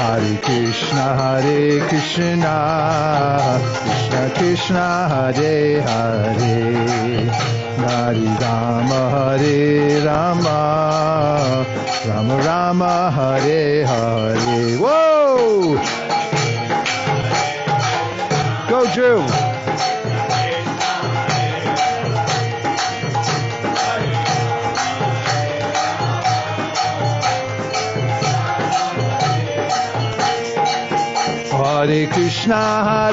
Hare Krishna, Krishna Krishna, Hare Hare, Hare Rama, Rama Rama, Hare Hare. Whoa! Go, Drew! Hare Krishna,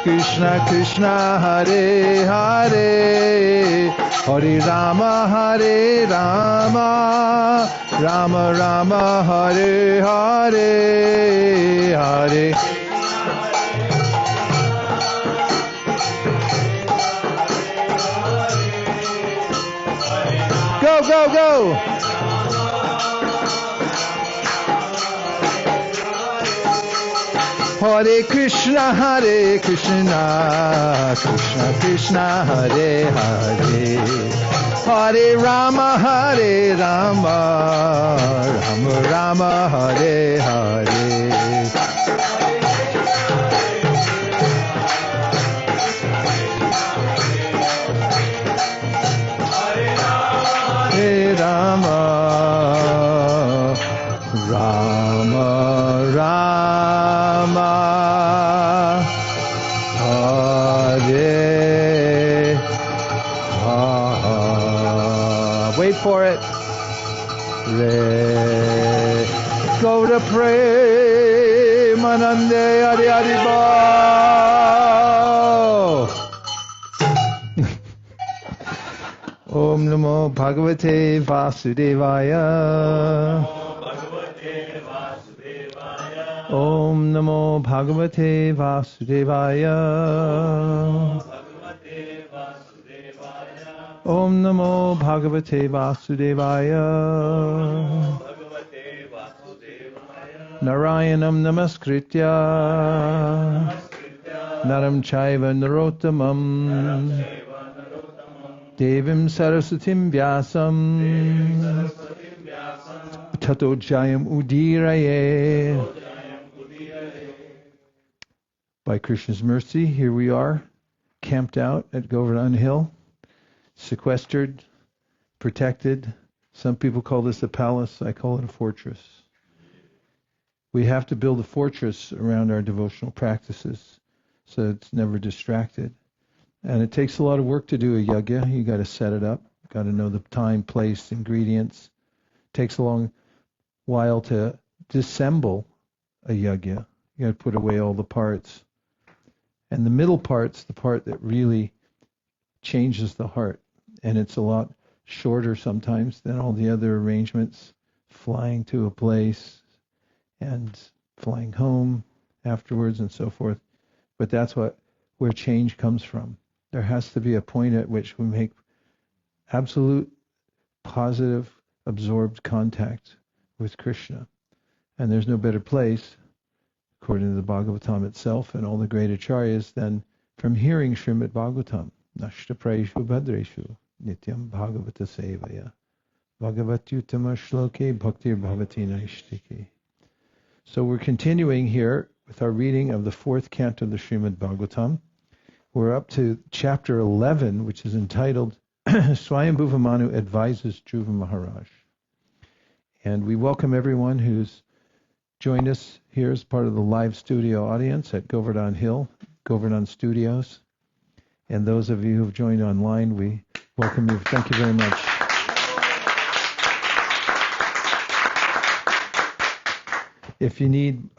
Krishna Krishna, Hare Hare, Hare Rama, Rama Rama, Hare Hare, Hare. Go, go, go! Hare Krishna, Krishna Krishna, Hare Hare, Hare Rama, Rama Rama, Hare Hare. Hare Rama, Rama Rama, Hare Hare. Wait for it. Re. Go to pray. Manande Hari Hari Bo. Om Namo Bhagavate Vasudevaya. Om Namo Bhagavate Vasudevaya. Om Namo Bhagavate Vasudevaya. Narayanam Namaskritya Naram Chaiva Narottamam Devim Saraswatim Vyasam Tato Jayam Udiraye. By Krishna's mercy, here we are, camped out at Govardhan Hill, sequestered, protected. Some people call this a palace, I call it a fortress. We have to build a fortress around our devotional practices so it's never distracted. And it takes a lot of work to do a yajna. You got to set it up, got to know the time, place, ingredients. It takes a long while to disassemble a yajna. You got to put away all the parts. And the middle part's the part that really changes the heart. And it's a lot shorter sometimes than all the other arrangements, flying to a place and flying home afterwards and so forth. But that's where change comes from. There has to be a point at which we make absolute, positive, absorbed contact with Krishna. And there's no better place, according to the Bhagavatam itself and all the great acharyas, than from hearing Srimad Bhagavatam. Nashta praishu bhadreshu nityam bhagavata sevaya bhagavatyutama shloke bhaktir bhavati naishtiki. So we're continuing here with our reading of the fourth canto of the Srimad Bhagavatam. We're up to chapter 11, which is entitled Svayambhuva Manu Advises Dhruva Maharaj. And we welcome everyone who's joined us here as part of the live studio audience at Govardhan Hill, Govardhan Studios. And those of you who've joined online, we welcome you. Thank you very much. If you need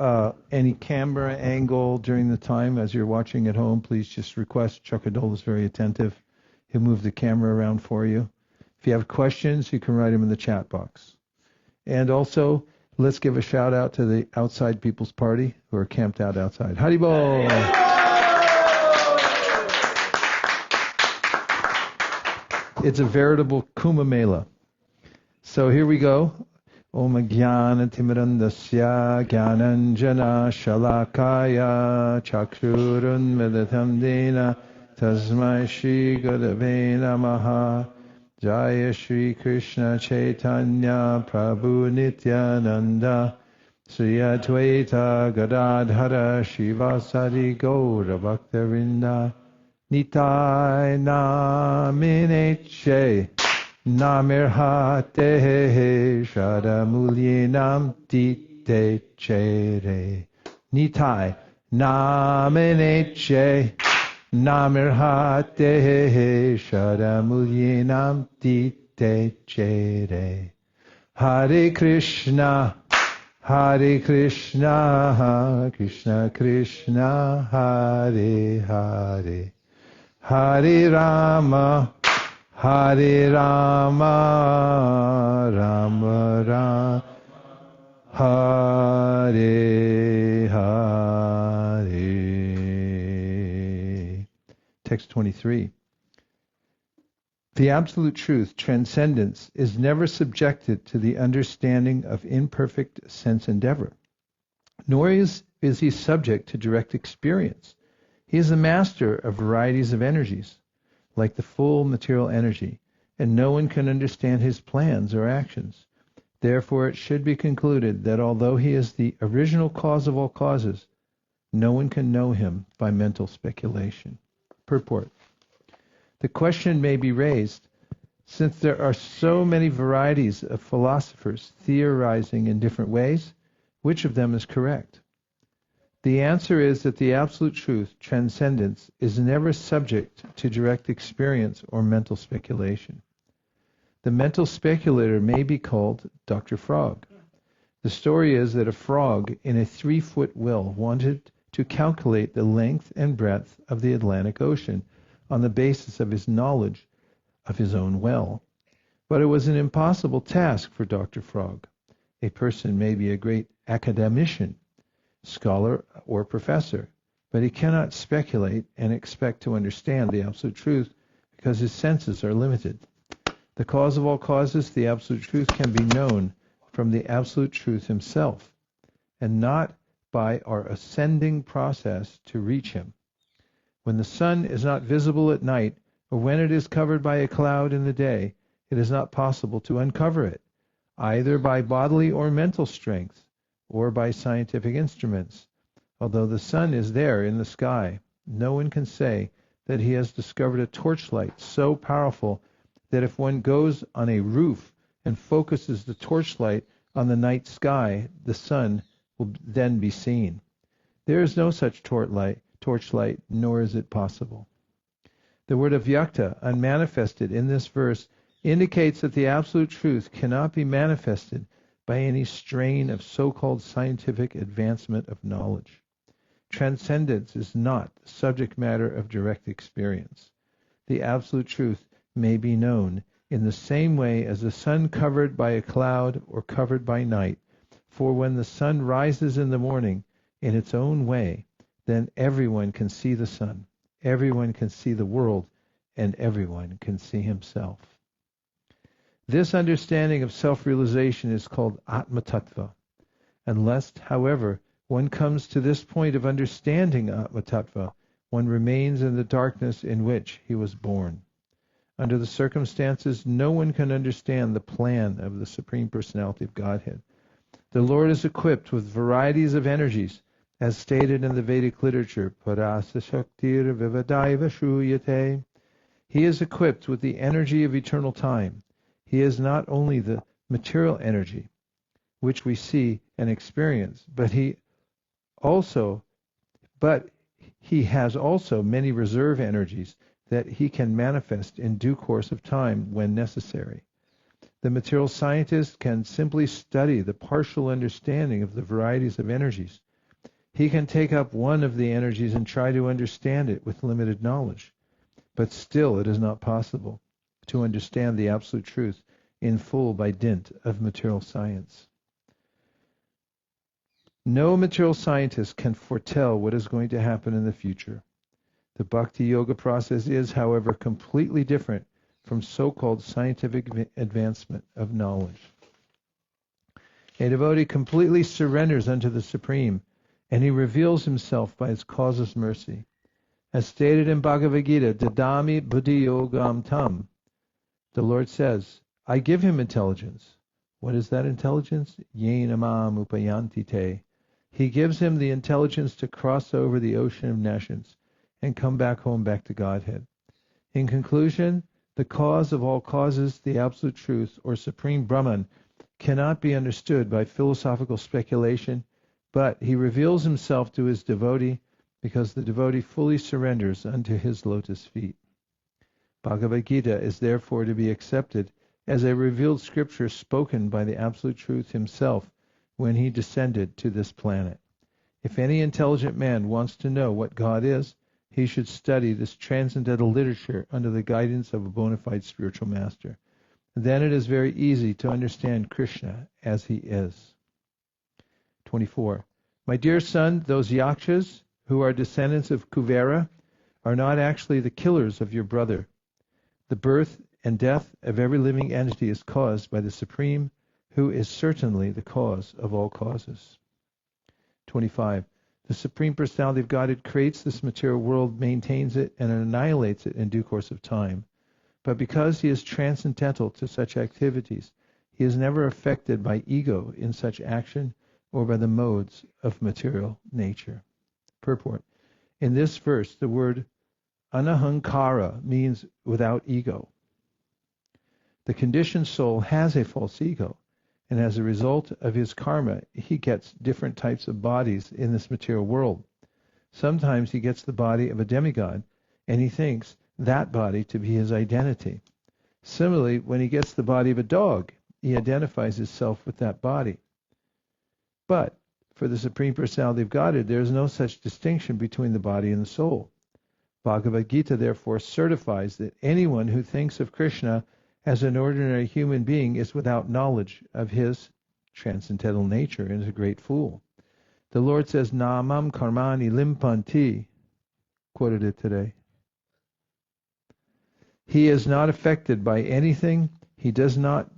any camera angle during the time as you're watching at home, please just request. Chakadol is very attentive. He'll move the camera around for you. If you have questions, you can write them in the chat box. And also, let's give a shout out to the Outside People's Party who are camped out outside. Haribol! It's a veritable Kumbh Mela. So here we go. Om Jnana Timirandasya Jnananjana Shalakaya Chakrurun Vedatam Dena Tasmai Shri Gurave Namaha Jaya Shri Krishna Chaitanya Prabhu Nityananda Sri Advaita Gadadhara Shivasari Gaura Bhaktavinda Nitai Namineche Namirhate Shadamulyenam Dite Chere Nitai Namineche Namirhate Shadamulyenam Dite Chere Hare Krishna Hare Krishna, Krishna Krishna, Hare Hare, Hare Rama, Hare Rama, Rama Rama, Hare Hare. Text 23. The absolute truth, transcendence, is never subjected to the understanding of imperfect sense endeavor, nor is he subject to direct experience. He is the master of varieties of energies, like the full material energy, and no one can understand his plans or actions. Therefore it should be concluded that although he is the original cause of all causes, no one can know him by mental speculation. Purport. The question may be raised, since there are so many varieties of philosophers theorizing in different ways, which of them is correct? The answer is that the absolute truth, transcendence, is never subject to direct experience or mental speculation. The mental speculator may be called Dr. Frog. The story is that a frog in a 3-foot well wanted to calculate the length and breadth of the Atlantic Ocean on the basis of his knowledge of his own well. But it was an impossible task for Dr. Frog. A person may be a great academician, scholar, or professor, but he cannot speculate and expect to understand the absolute truth because his senses are limited. The cause of all causes, the absolute truth, can be known from the absolute truth himself, and not by our ascending process to reach him. When the sun is not visible at night, or when it is covered by a cloud in the day, it is not possible to uncover it, either by bodily or mental strength, or by scientific instruments. Although the sun is there in the sky, no one can say that he has discovered a torchlight so powerful that if one goes on a roof and focuses the torchlight on the night sky, the sun will then be seen. There is no such torchlight, nor is it possible. The word avyakta, unmanifested, in this verse indicates that the absolute truth cannot be manifested by any strain of so-called scientific advancement of knowledge. Transcendence is not the subject matter of direct experience. The absolute truth may be known in the same way as the sun covered by a cloud or covered by night, for when the sun rises in the morning in its own way, then everyone can see the sun, everyone can see the world, and everyone can see himself. This understanding of self-realization is called Atma Tattva. Unless, however, one comes to this point of understanding Atma Tattva, one remains in the darkness in which he was born. Under the circumstances, no one can understand the plan of the Supreme Personality of Godhead. The Lord is equipped with varieties of energies, as stated in the Vedic literature, Parasa Shaktir Vivadaiva Shruyate. He is equipped with the energy of eternal time. He is not only the material energy, which we see and experience, but he has also many reserve energies that he can manifest in due course of time when necessary. The material scientist can simply study the partial understanding of the varieties of energies. He can take up one of the energies and try to understand it with limited knowledge, but still it is not possible to understand the absolute truth in full by dint of material science. No material scientist can foretell what is going to happen in the future. The Bhakti Yoga process is, however, completely different from so-called scientific advancement of knowledge. A devotee completely surrenders unto the Supreme, and he reveals himself by his causeless mercy. As stated in Bhagavad Gita, Dadami Buddhi Yogam Tam, the Lord says, I give him intelligence. What is that intelligence? Yenamam upayanti te. He gives him the intelligence to cross over the ocean of nations and come back home, back to Godhead. In conclusion, the cause of all causes, the absolute truth, or supreme Brahman, cannot be understood by philosophical speculation, but he reveals himself to his devotee because the devotee fully surrenders unto his lotus feet. Bhagavad Gita is therefore to be accepted as a revealed scripture spoken by the Absolute Truth himself when he descended to this planet. If any intelligent man wants to know what God is, he should study this transcendental literature under the guidance of a bona fide spiritual master. Then it is very easy to understand Krishna as he is. 24. My dear son, those yakshas who are descendants of Kuvera are not actually the killers of your brother. The birth and death of every living entity is caused by the Supreme, who is certainly the cause of all causes. 25. The Supreme Personality of Godhead creates this material world, maintains it, and annihilates it in due course of time. But because he is transcendental to such activities, he is never affected by ego in such action or by the modes of material nature. Purport. In this verse, the word anahankara means without ego. The conditioned soul has a false ego, and as a result of his karma, he gets different types of bodies in this material world. Sometimes he gets the body of a demigod, and he thinks that body to be his identity. Similarly, when he gets the body of a dog, he identifies himself with that body. But for the Supreme Personality of Godhead, there is no such distinction between the body and the soul. Bhagavad Gita therefore certifies that anyone who thinks of Krishna as an ordinary human being is without knowledge of his transcendental nature and is a great fool. The Lord says, Namam karmani limpanti, quoted it today. He is not affected by anything. He is not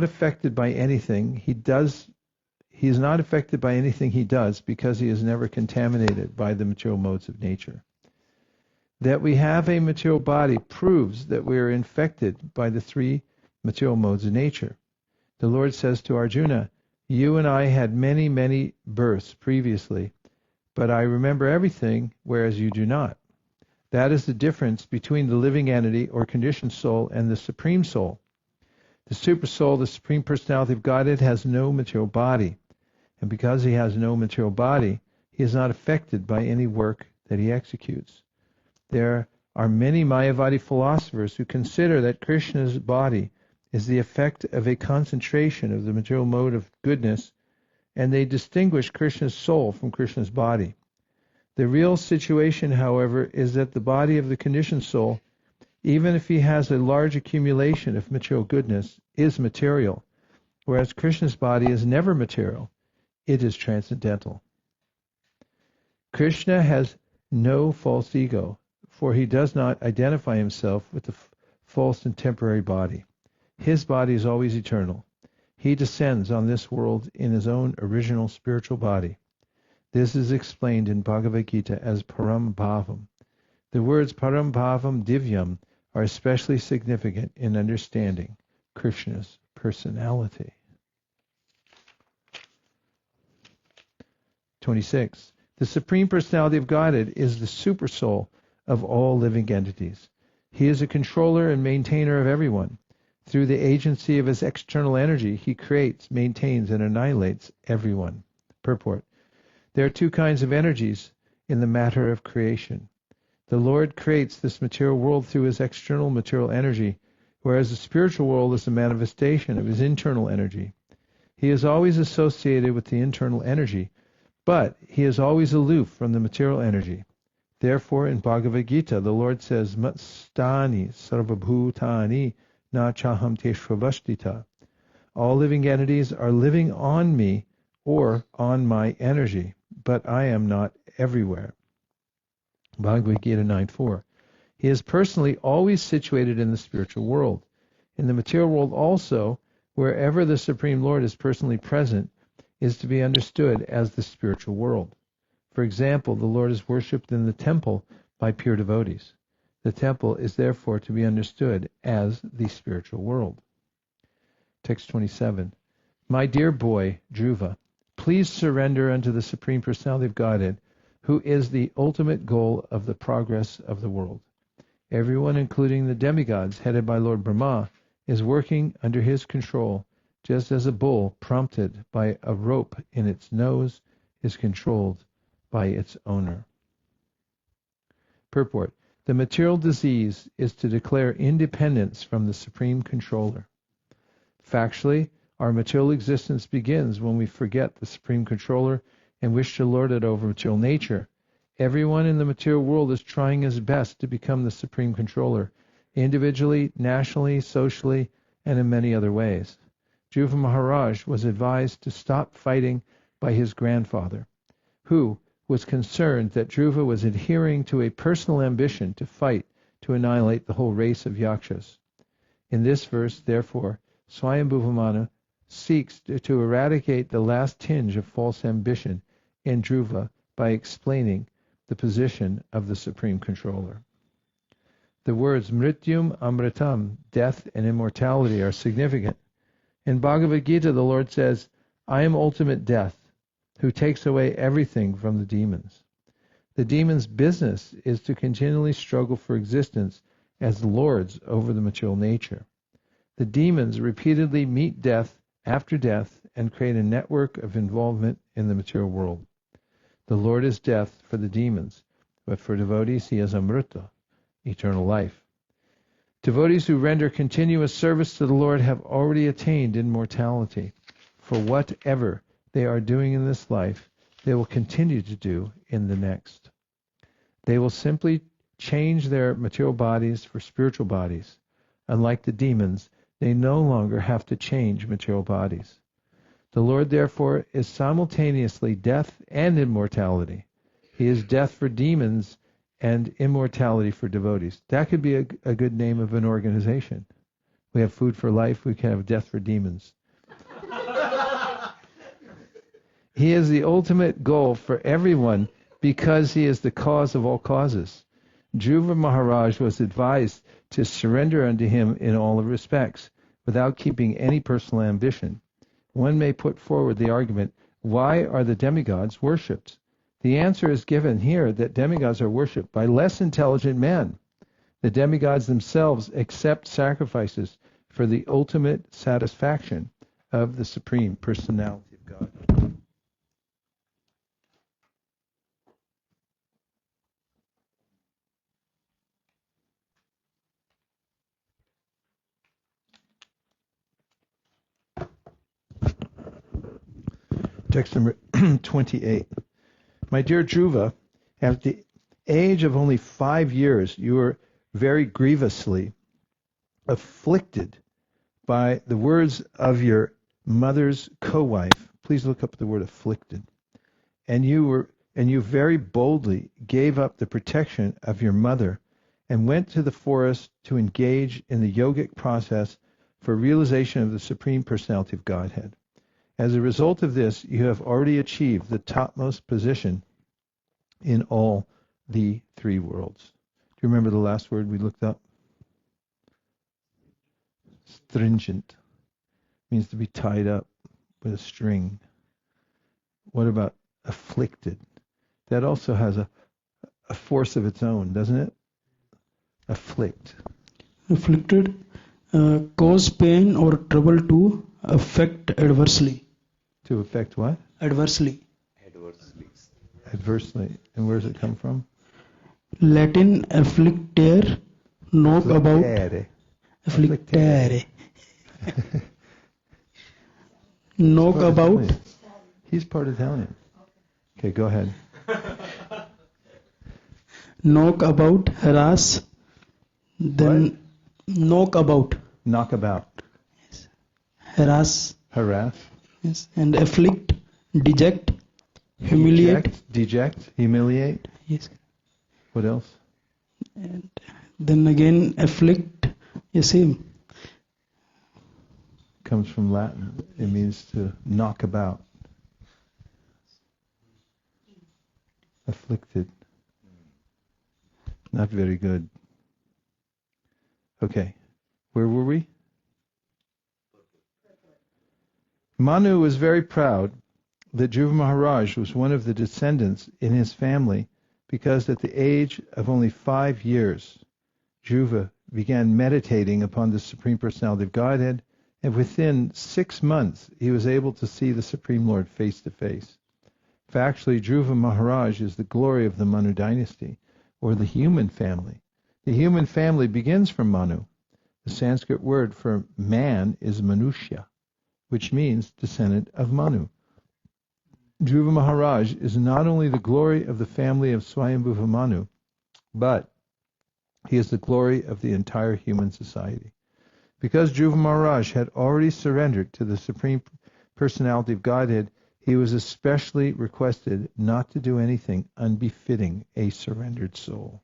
affected by anything. He is not affected by anything he does because he is never contaminated by the material modes of nature. That we have a material body proves that we are infected by the three material modes of nature. The Lord says to Arjuna, you and I had many, many births previously, but I remember everything, whereas you do not. That is the difference between the living entity or conditioned soul and the Supreme Soul. The Super Soul, the Supreme Personality of Godhead, has no material body. And because he has no material body, he is not affected by any work that he executes. There are many Mayavadi philosophers who consider that Krishna's body is the effect of a concentration of the material mode of goodness, and they distinguish Krishna's soul from Krishna's body. The real situation, however, is that the body of the conditioned soul, even if he has a large accumulation of material goodness, is material, whereas Krishna's body is never material. It is transcendental. Krishna has no false ego, for he does not identify himself with the false and temporary body. His body is always eternal. He descends on this world in his own original spiritual body. This is explained in Bhagavad Gita as Param Bhavam. The words Param Bhavam Divyam are especially significant in understanding Krishna's personality. 26. The Supreme Personality of Godhead is the Super Soul of all living entities. He is a controller and maintainer of everyone. Through the agency of his external energy, he creates, maintains, and annihilates everyone. Purport. There are two kinds of energies in the matter of creation. The Lord creates this material world through his external material energy, whereas the spiritual world is a manifestation of his internal energy. He is always associated with the internal energy, but he is always aloof from the material energy. Therefore, in Bhagavad Gita, the Lord says, Matstani sarvabhutani na chaham teshvavashtita. All living entities are living on me or on my energy, but I am not everywhere. Bhagavad Gita 9.4. He is personally always situated in the spiritual world. In the material world also, wherever the Supreme Lord is personally present, is to be understood as the spiritual world. For example, the Lord is worshipped in the temple by pure devotees. The temple is therefore to be understood as the spiritual world. Text 27. My dear boy, Dhruva, please surrender unto the Supreme Personality of Godhead, who is the ultimate goal of the progress of the world. Everyone, including the demigods headed by Lord Brahma, is working under his control, just as a bull prompted by a rope in its nose is controlled by its owner. Purport. The material disease is to declare independence from the Supreme Controller. Factually, our material existence begins when we forget the Supreme Controller and wish to lord it over material nature. Everyone in the material world is trying his best to become the Supreme Controller, individually, nationally, socially, and in many other ways. Dhruva Maharaj was advised to stop fighting by his grandfather, who was concerned that Dhruva was adhering to a personal ambition to fight to annihilate the whole race of Yakshas. In this verse, therefore, Svayambhuva Manu seeks to eradicate the last tinge of false ambition in Dhruva by explaining the position of the Supreme Controller. The words Mrityum Amritam, death and immortality, are significant. In Bhagavad Gita, the Lord says, I am ultimate death, who takes away everything from the demons. The demons' business is to continually struggle for existence as lords over the material nature. The demons repeatedly meet death after death and create a network of involvement in the material world. The Lord is death for the demons, but for devotees he is amrita, eternal life. Devotees who render continuous service to the Lord have already attained immortality. For whatever they are doing in this life, they will continue to do in the next. They will simply change their material bodies for spiritual bodies. Unlike the demons, they no longer have to change material bodies. The Lord, therefore, is simultaneously death and immortality. He is death for demons and immortality for devotees. That could be a good name of an organization. We have food for life, we can have death for demons. He is the ultimate goal for everyone because he is the cause of all causes. Dhruva Maharaj was advised to surrender unto him in all respects, without keeping any personal ambition. One may put forward the argument, why are the demigods worshipped? The answer is given here that demigods are worshipped by less intelligent men. The demigods themselves accept sacrifices for the ultimate satisfaction of the Supreme Personality of God. Text number 28. My dear Dhruva, at the age of only 5 years, you were very grievously afflicted by the words of your mother's co-wife. Please look up the word afflicted. And you very boldly gave up the protection of your mother and went to the forest to engage in the yogic process for realization of the Supreme Personality of Godhead. As a result of this, you have already achieved the topmost position in all the three worlds. Do you remember the last word we looked up? Stringent. Means to be tied up with a string. What about afflicted? That also has a force of its own, doesn't it? Afflict. Afflicted, cause pain or trouble to affect adversely. To affect what? Adversely. Adversely. And where does it come from? Latin afflictere, knock about. Afflictere. Knock about. He's part Italian. Okay, go ahead. Knock about, harass, then what? knock about. Knock about. Yes. Harass. Harass. Yes. And afflict, deject, humiliate. Deject, humiliate. Yes. What else? And then again afflict, you see. Comes from Latin. It means to knock about. Afflicted. Not very good. Okay. Where were we? Manu was very proud that Dhruva Maharaj was one of the descendants in his family, because at the age of only 5 years, Dhruva began meditating upon the Supreme Personality of Godhead, and within 6 months he was able to see the Supreme Lord face to face. Factually, Dhruva Maharaj is the glory of the Manu dynasty, or the human family. The human family begins from Manu. The Sanskrit word for man is Manusya, which means descendant of Manu. Dhruva Maharaj is not only the glory of the family of Svayambhuva Manu, but he is the glory of the entire human society. Because Dhruva Maharaj had already surrendered to the Supreme Personality of Godhead, he was especially requested not to do anything unbefitting a surrendered soul.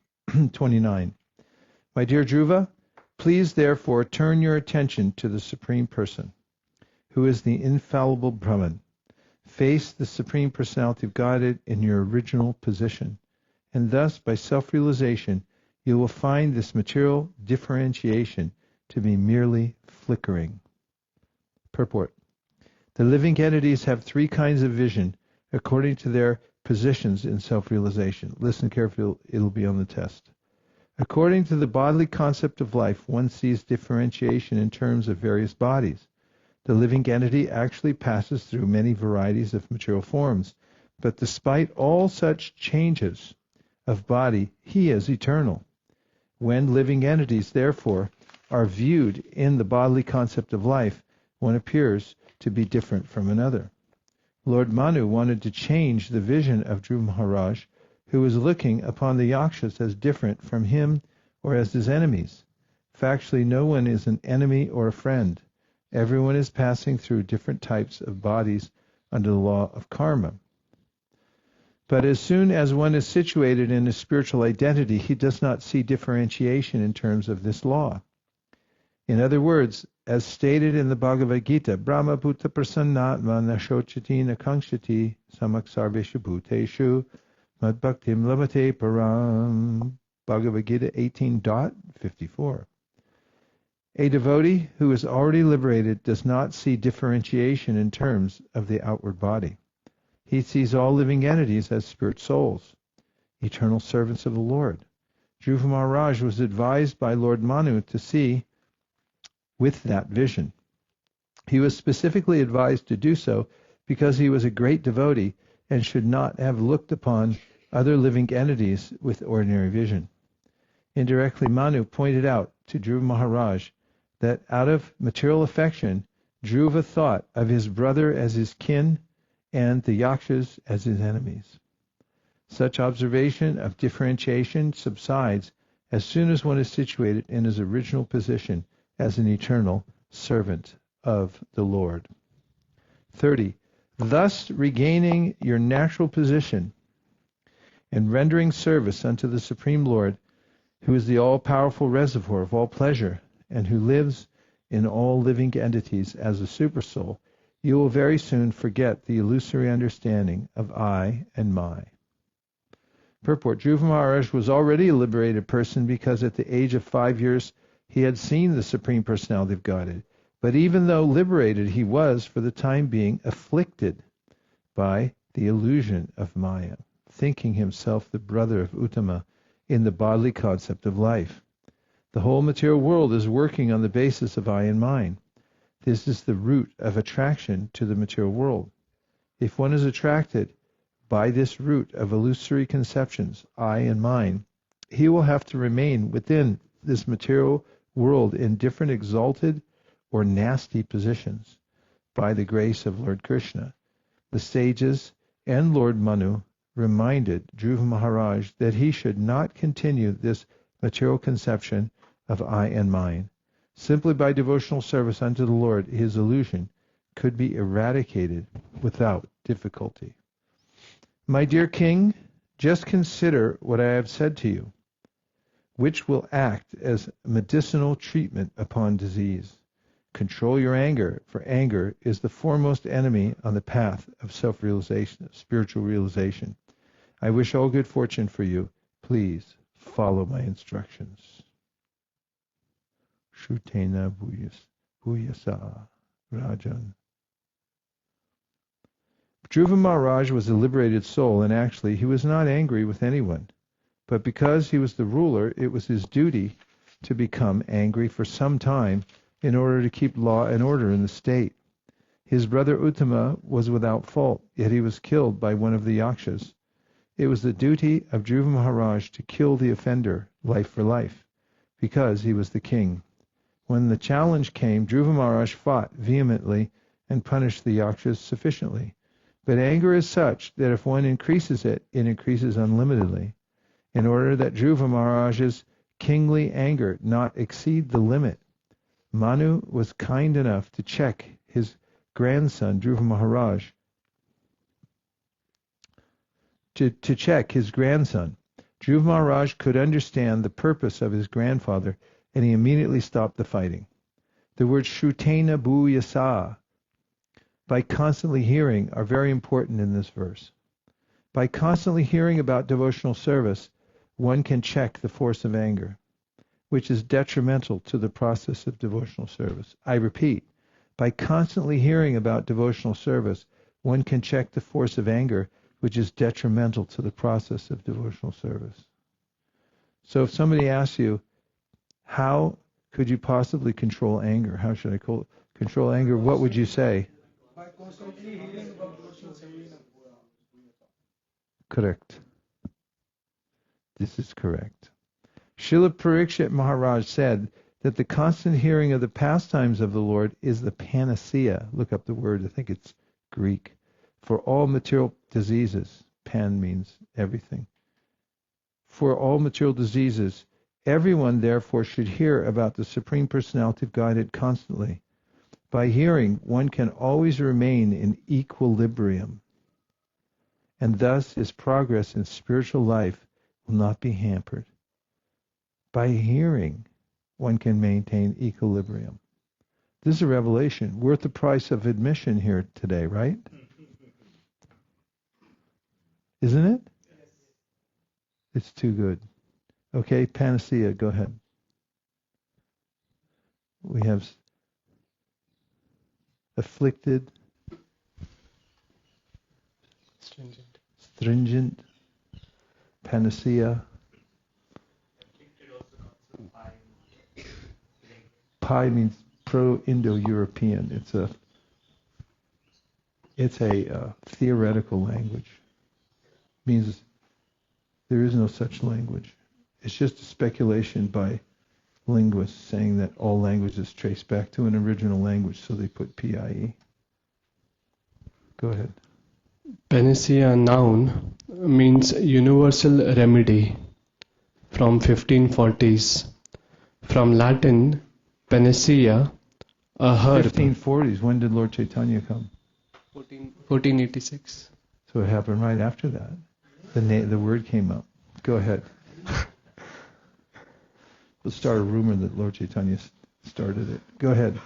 29. My dear Dhruva, please therefore turn your attention to the Supreme Person, who is the infallible Brahman. Face the Supreme Personality of Godhead in your original position, and thus, by self-realization, you will find this material differentiation to be merely flickering. Purport. The living entities have 3 kinds of vision according to their positions in self-realization. Listen carefully, it'll be on the test. According to the bodily concept of life, one sees differentiation in terms of various bodies. The living entity actually passes through many varieties of material forms, but despite all such changes of body, he is eternal. When living entities, therefore, are viewed in the bodily concept of life, one appears to be different from another. Lord Manu wanted to change the vision of Dhruva Maharaj, who was looking upon the Yakshas as different from him or as his enemies. Factually, no one is an enemy or a friend. Everyone is passing through different types of bodies under the law of karma. But as soon as one is situated in a spiritual identity, he does not see differentiation in terms of this law. In other words, as stated in the Bhagavad Gita, Brahma Bhuta Prasannatma Nashochati Nakangshati Samak Sarveshu Bhuteshu Mad Bhaktim Lavate Param. Bhagavad Gita 18.54. A devotee who is already liberated does not see differentiation in terms of the outward body. He sees all living entities as spirit souls, eternal servants of the Lord. Dhruva Maharaj was advised by Lord Manu to see with that vision. He was specifically advised to do so because he was a great devotee and should not have looked upon other living entities with ordinary vision. Indirectly, Manu pointed out to Dhruva Maharaj that out of material affection, Dhruva thought of his brother as his kin and the Yakshas as his enemies. Such observation of differentiation subsides as soon as one is situated in his original position as an eternal servant of the Lord. 30. Thus regaining your natural position and rendering service unto the Supreme Lord, who is the all-powerful reservoir of all pleasure, and who lives in all living entities as a supersoul, you will very soon forget the illusory understanding of I and my. Purport. Dhruva Maharaj was already a liberated person because at the age of 5 years he had seen the Supreme Personality of Godhead. But even though liberated, he was, for the time being, afflicted by the illusion of Maya, thinking himself the brother of Uttama in the bodily concept of life. The whole material world is working on the basis of I and mine. This is the root of attraction to the material world. If one is attracted by this root of illusory conceptions, I and mine, he will have to remain within this material world in different exalted or nasty positions. By the grace of Lord Krishna, the sages and Lord Manu reminded Dhruva Maharaj that he should not continue this material conception of I and mine. Simply by devotional service unto the Lord, his illusion could be eradicated without difficulty. My dear king, just consider what I have said to you, which will act as medicinal treatment upon disease. Control your anger, for anger is the foremost enemy on the path of self-realization, spiritual realization. I wish all good fortune for you. Please follow my instructions. Shrutena Bhuyasa Rajan. Dhruva Maharaj was a liberated soul, and actually he was not angry with anyone. But because he was the ruler, it was his duty to become angry for some time in order to keep law and order in the state. His brother Uttama was without fault, yet he was killed by one of the yakshas. It was the duty of Dhruva Maharaj to kill the offender, life for life, because he was the king. When the challenge came, Dhruva Maharaj fought vehemently and punished the yakshas sufficiently. But anger is such that if one increases it, it increases unlimitedly. In order that Dhruva Maharaj's kingly anger not exceed the limit, Manu was kind enough to check his grandson, Dhruva Maharaj, to check his grandson. Dhruva Maharaj could understand the purpose of his grandfather, and he immediately stopped the fighting. The words Shrutena Bhuyasa, by constantly hearing, are very important in this verse. By constantly hearing about devotional service, one can check the force of anger, which is detrimental to the process of devotional service. I repeat, by constantly hearing about devotional service, one can check the force of anger, which is detrimental to the process of devotional service. So if somebody asks you, how could you possibly control anger? How should I control anger? What would you say? By constantly hearing about devotional service. Correct. This is correct. Srila Parikshit Maharaj said that the constant hearing of the pastimes of the Lord is the panacea. Look up the word, I think it's Greek. For all material diseases. Pan means everything. For all material diseases, everyone therefore should hear about the Supreme Personality of Godhead constantly. By hearing, one can always remain in equilibrium, and thus his progress in spiritual life will not be hampered. By hearing, one can maintain equilibrium. This is a revelation worth the price of admission here today, right? Isn't it? It's too good. Okay, panacea, go ahead. We have afflicted, stringent, panacea. Pi means Pro-Indo-European. It's a theoretical language. It means there is no such language. It's just a speculation by linguists saying that all languages trace back to an original language, so they put PIE. Go ahead. Panacea noun means universal remedy from 1540s. From Latin, panacea, a herb. 1540s. When did Lord Chaitanya come? 1486. So it happened right after that. The word came up. Go ahead. We'll start a rumor that Lord Chaitanya started it. Go ahead.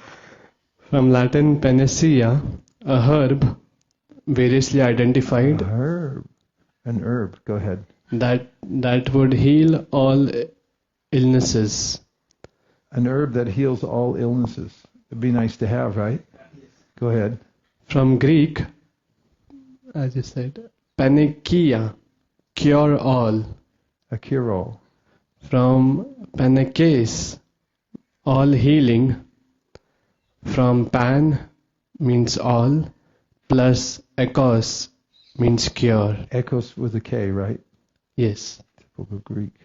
From Latin, panacea, a herb, variously identified. An herb. Go ahead. That would heal all illnesses. An herb that heals all illnesses. It'd be nice to have, right? Go ahead. From Greek, as you said, panakia, cure all. A cure-all. From panakes, all healing. From pan means all, plus ekos means cure. Ekos with a K, right? Yes. Typical Greek.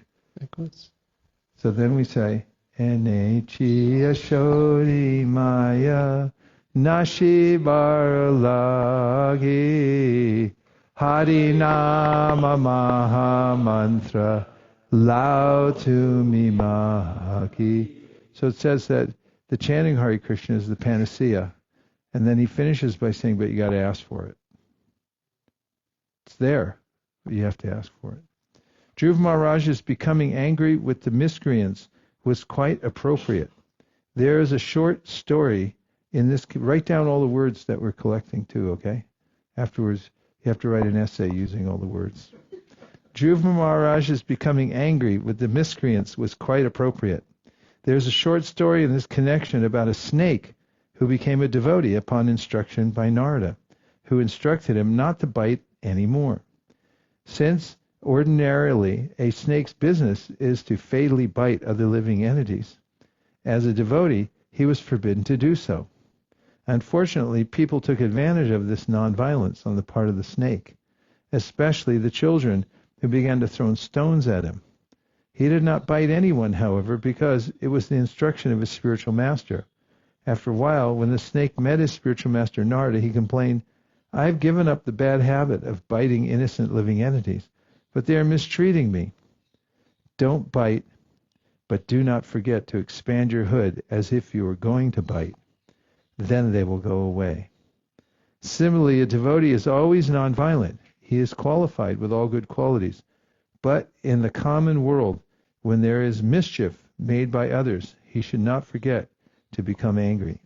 Ekos. So then we say, Ene-chi ashori maya nashi baralagi Harinama Maha Mantra Lao to me Mahaki. So it says that the chanting Hare Krishna is the panacea. And then he finishes by saying, but you got to ask for it. It's there, but you have to ask for it. Dhruva Maharaj's becoming angry with the miscreants was quite appropriate. There is a short story in this. Write down all the words that we're collecting too, okay? Afterwards, you have to write an essay using all the words. Dhruva Maharaj's becoming angry with the miscreants was quite appropriate. There's a short story in this connection about a snake who became a devotee upon instruction by Narada, who instructed him not to bite any more. Since ordinarily a snake's business is to fatally bite other living entities, as a devotee, he was forbidden to do so. Unfortunately, people took advantage of this nonviolence on the part of the snake, especially the children, who began to throw stones at him. He did not bite anyone, however, because it was the instruction of his spiritual master. After a while, when the snake met his spiritual master Narada, he complained, "I have given up the bad habit of biting innocent living entities, but they are mistreating me. Don't bite, but do not forget to expand your hood as if you were going to bite. Then they will go away." Similarly, a devotee is always nonviolent. He is qualified with all good qualities. But in the common world, when there is mischief made by others, he should not forget to become angry,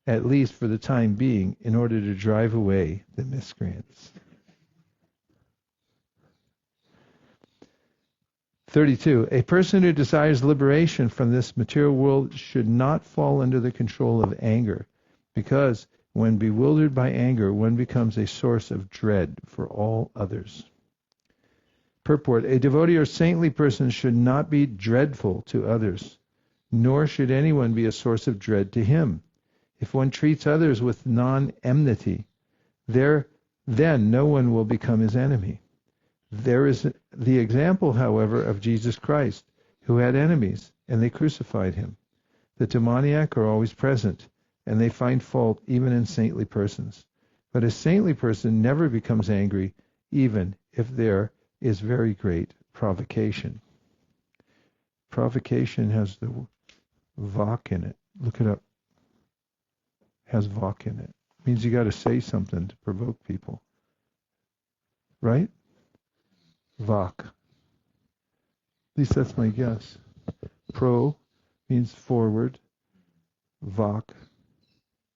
at least for the time being, in order to drive away the miscreants. 32. A person who desires liberation from this material world should not fall under the control of anger, because when bewildered by anger, one becomes a source of dread for all others. Purport: a devotee or saintly person should not be dreadful to others, nor should anyone be a source of dread to him. If one treats others with non-enmity, then no one will become his enemy. There is the example, however, of Jesus Christ, who had enemies, and they crucified him. The demoniac are always present, and they find fault even in saintly persons. But a saintly person never becomes angry, even if there is very great provocation. Provocation has the vok in it. Look it up. Has vok in it. Means you got to say something to provoke people. Right? Vok. At least that's my guess. Pro means forward. Vok.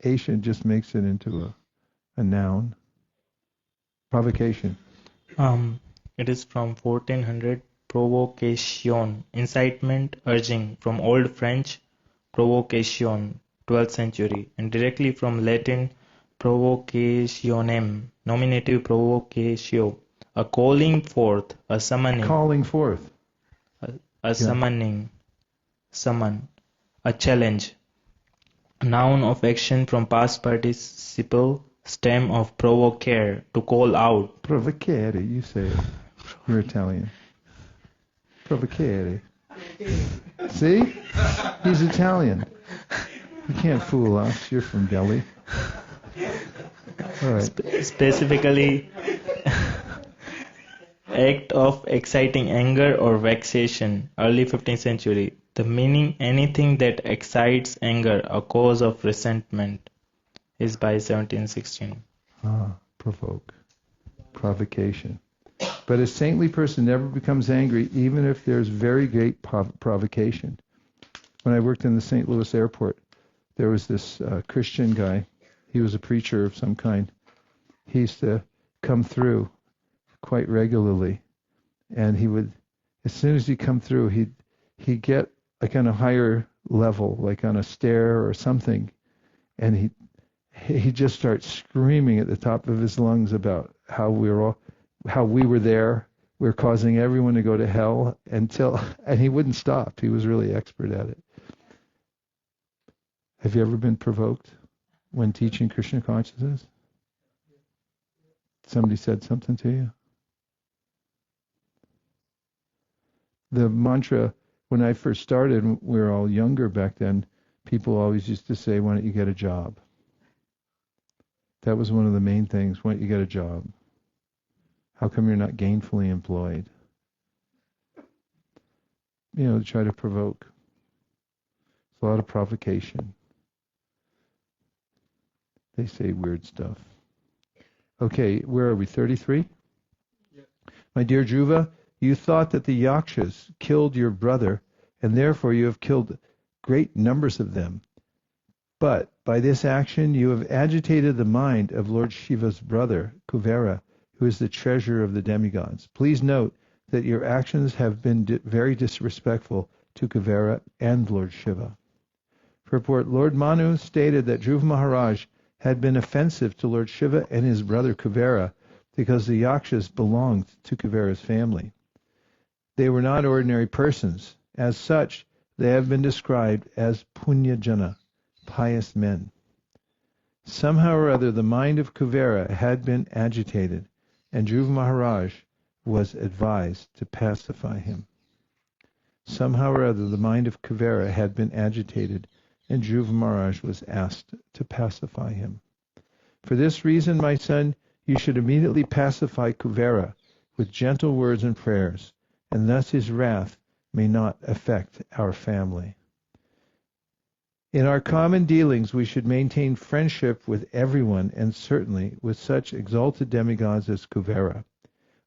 Asian just makes it into a noun. Provocation. It is from 1400, provocation, incitement, urging, from Old French, provocation, 12th century, and directly from Latin, provocationem, nominative provocatio, a calling forth, a summoning. Calling forth. A summoning, summon, a challenge. Noun of action from past participle, stem of provocare, to call out. Provocare, you say it. You're Italian. Provocare. See? He's Italian. You can't fool us. You're from Delhi. All right. Specifically, act of exciting anger or vexation, early 15th century. The meaning, anything that excites anger, a cause of resentment, is by 1716. Provoke. Provocation. But a saintly person never becomes angry, even if there's very great provocation. When I worked in the St. Louis airport, there was this Christian guy. He was a preacher of some kind. He used to come through quite regularly, and he would, as soon as he'd come through, he'd get like on a higher level, like on a stair or something, and he'd just start screaming at the top of his lungs about how we were there, we were causing everyone to go to hell, and he wouldn't stop. He was really expert at it. Have you ever been provoked when teaching Krishna consciousness? Somebody said something to you? The mantra, when I first started, we were all younger back then, people always used to say, "Why don't you get a job?" That was one of the main things. Why don't you get a job? How come you're not gainfully employed? To try to provoke. It's a lot of provocation. They say weird stuff. Okay, where are we? 33? Yeah. My dear Dhruva, you thought that the Yakshas killed your brother, and therefore you have killed great numbers of them. But by this action you have agitated the mind of Lord Shiva's brother, Kuvera, who is the treasurer of the demigods. Please note that your actions have been very disrespectful to Kuvera and Lord Shiva. Purport: Lord Manu stated that Dhruva Maharaj had been offensive to Lord Shiva and his brother Kuvera because the Yakshas belonged to Kuvera's family. They were not ordinary persons. As such, they have been described as punyajana, pious men. Somehow or other, the mind of Kuvera had been agitated, and Dhruva Maharaj was advised to pacify him. Somehow or other, the mind of Kuvera had been agitated, and Dhruva Maharaj was asked to pacify him. For this reason, my son, you should immediately pacify Kuvera with gentle words and prayers, and thus his wrath may not affect our family. In our common dealings, we should maintain friendship with everyone, and certainly with such exalted demigods as Kuvera.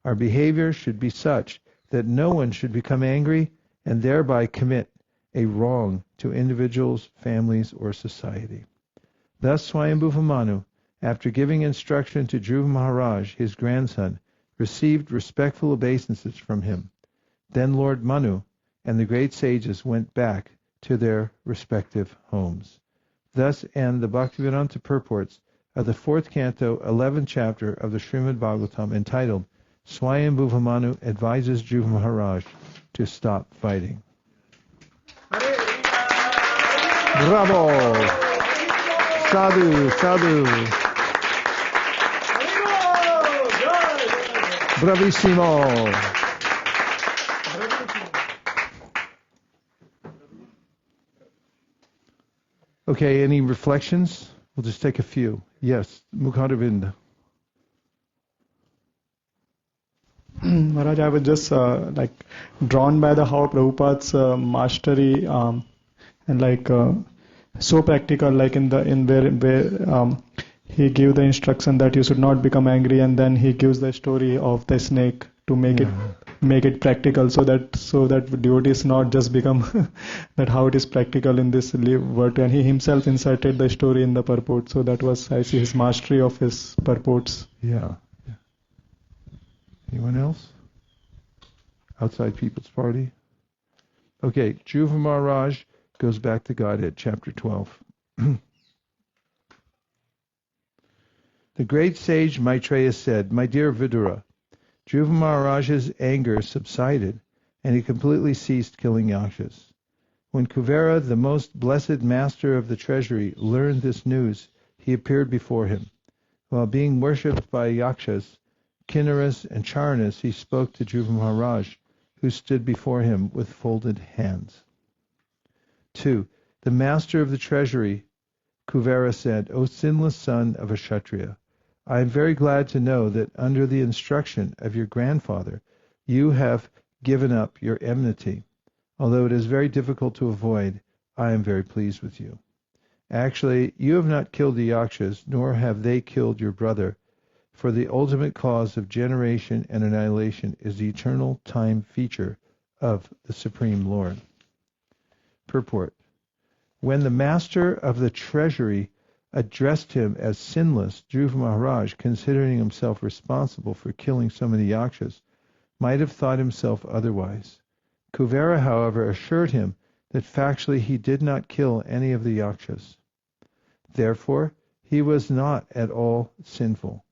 Our behavior should be such that no one should become angry and thereby commit a wrong to individuals, families, or society. Thus Svayambhuva Manu, after giving instruction to Dhruva Maharaj, his grandson, received respectful obeisances from him. Then Lord Manu and the great sages went back to their respective homes. Thus end the Bhaktivedanta purports of the 4th canto, 11th chapter of the Srimad Bhagavatam, entitled Svayambhuva Manu advises Dhruva Maharaj to stop fighting. Bravo! Sadhu, sadhu! Bravissimo! Okay, any reflections? We'll just take a few. Yes, Mukhadavinda. Maharaj, I was just drawn by how Prabhupada's mastery and so practical, where he gave the instruction that you should not become angry, and then he gives the story of the snake to make it practical, so that devotees not just become that how it is practical in this word. And he himself inserted the story in the purport, so that was, I see, his mastery of his purports. Yeah. Anyone else? Outside People's Party? Okay, Dhruva Maharaj goes back to Godhead, chapter 12. The great sage Maitreya said, "My dear Vidura, Dhruva Maharaj's anger subsided, and he completely ceased killing Yakshas. When Kuvera, the most blessed master of the treasury, learned this news, he appeared before him. While being worshipped by Yakshas, Kinnaras, and Charanas, he spoke to Dhruva Maharaj, who stood before him with folded hands." 2. The master of the treasury, Kuvera, said, "O sinless son of a Kshatriya, I am very glad to know that under the instruction of your grandfather, you have given up your enmity. Although it is very difficult to avoid, I am very pleased with you. Actually, you have not killed the Yakshas, nor have they killed your brother, for the ultimate cause of generation and annihilation is the eternal time feature of the Supreme Lord." Purport. When the master of the treasury addressed him as sinless, Dhruva Maharaj, considering himself responsible for killing so many Yakshas, might have thought himself otherwise. Kuvera, however, assured him that factually he did not kill any of the Yakshas. Therefore, he was not at all sinful.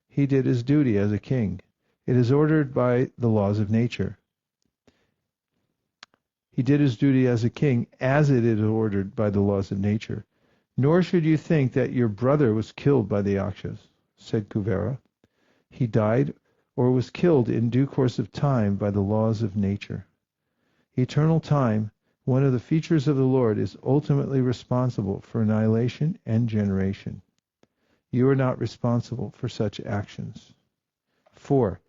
He did his duty as a king. It is ordered by the laws of nature. He did his duty as a king as it is ordered by the laws of nature. Nor should you think that your brother was killed by the Yakshas, said Kuvera. He died or was killed in due course of time by the laws of nature. Eternal time, one of the features of the Lord, is ultimately responsible for annihilation and generation. You are not responsible for such actions. 4.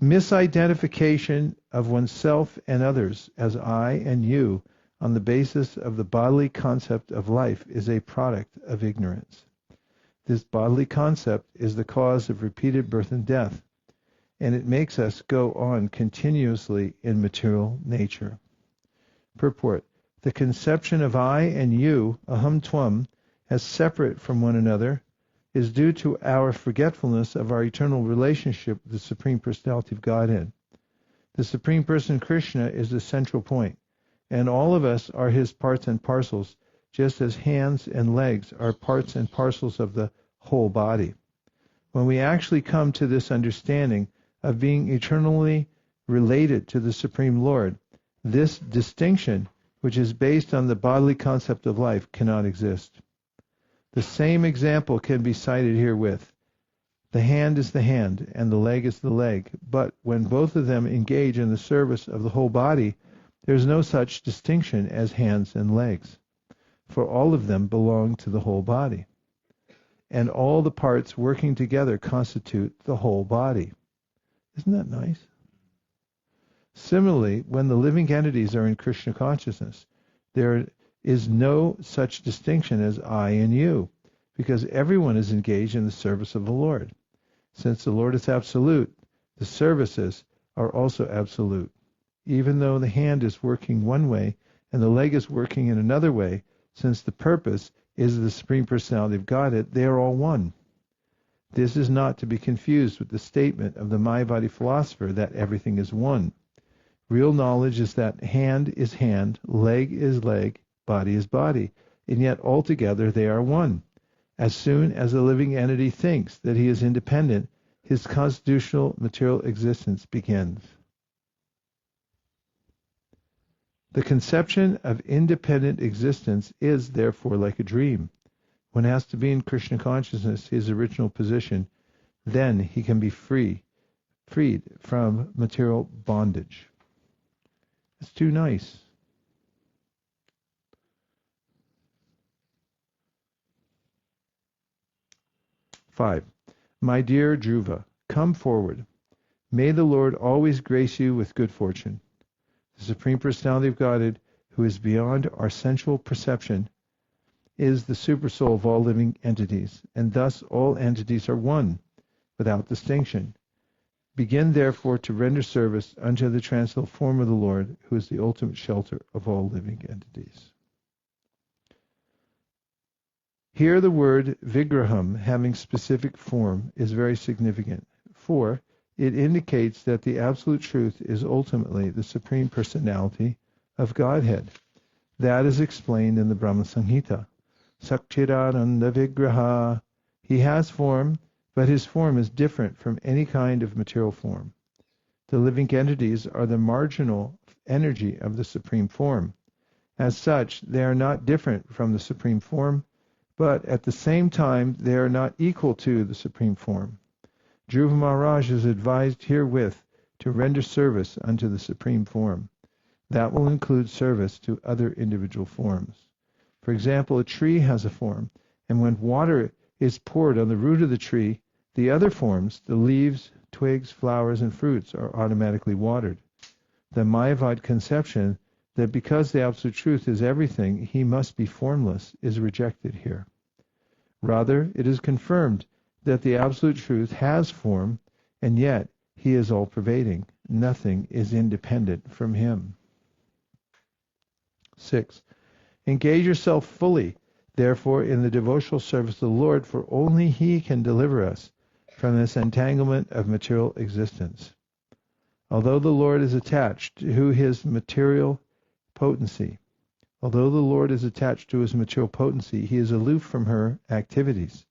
Misidentification of oneself and others as I and you on the basis of the bodily concept of life is a product of ignorance. This bodily concept is the cause of repeated birth and death, and it makes us go on continuously in material nature. Purport. The conception of I and you, aham tvam, as separate from one another, is due to our forgetfulness of our eternal relationship with the Supreme Personality of Godhead. The Supreme Person Krishna is the central point, and all of us are his parts and parcels, just as hands and legs are parts and parcels of the whole body. When we actually come to this understanding of being eternally related to the Supreme Lord, this distinction, which is based on the bodily concept of life, cannot exist. The same example can be cited herewith. The hand is the hand, and the leg is the leg, but when both of them engage in the service of the whole body, there is no such distinction as hands and legs, for all of them belong to the whole body, and all the parts working together constitute the whole body. Isn't that nice? Similarly, when the living entities are in Krishna consciousness, there is no such distinction as I and you, because everyone is engaged in the service of the Lord. Since the Lord is absolute, the services are also absolute. Even though the hand is working one way and the leg is working in another way, since the purpose is the Supreme Personality of Godhead, they are all one. This is not to be confused with the statement of the Mayavadi philosopher that everything is one. Real knowledge is that hand is hand, leg is leg, body is body, and yet altogether they are one. As soon as a living entity thinks that he is independent, his constitutional material existence begins. The conception of independent existence is therefore like a dream. One has to be in Krishna consciousness, his original position, then he can be freed from material bondage. It's too nice. Five. My dear Dhruva, come forward. May the Lord always grace you with good fortune. The Supreme Personality of Godhead, who is beyond our sensual perception, is the supersoul of all living entities, and thus all entities are one, without distinction. Begin therefore to render service unto the transcendental form of the Lord, who is the ultimate shelter of all living entities. Here the word vigraham, having specific form, is very significant, for it indicates that the Absolute Truth is ultimately the Supreme Personality of Godhead. That is explained in the Brahma Samhita. Sakchidananda Vigraha. He has form, but his form is different from any kind of material form. The living entities are the marginal energy of the Supreme Form. As such, they are not different from the Supreme Form, but at the same time they are not equal to the Supreme Form. Dhruva Maharaj is advised herewith to render service unto the Supreme Form. That will include service to other individual forms. For example, a tree has a form, and when water is poured on the root of the tree, the other forms, the leaves, twigs, flowers, and fruits, are automatically watered. The Mayavad conception that because the Absolute Truth is everything, he must be formless, is rejected here. Rather, it is confirmed that the Absolute Truth has form, and yet he is all-pervading. Nothing is independent from him. 6. Engage yourself fully, therefore, in the devotional service of the Lord, for only he can deliver us from this entanglement of material existence. Although the Lord is attached to his material potency, he is aloof from her activities.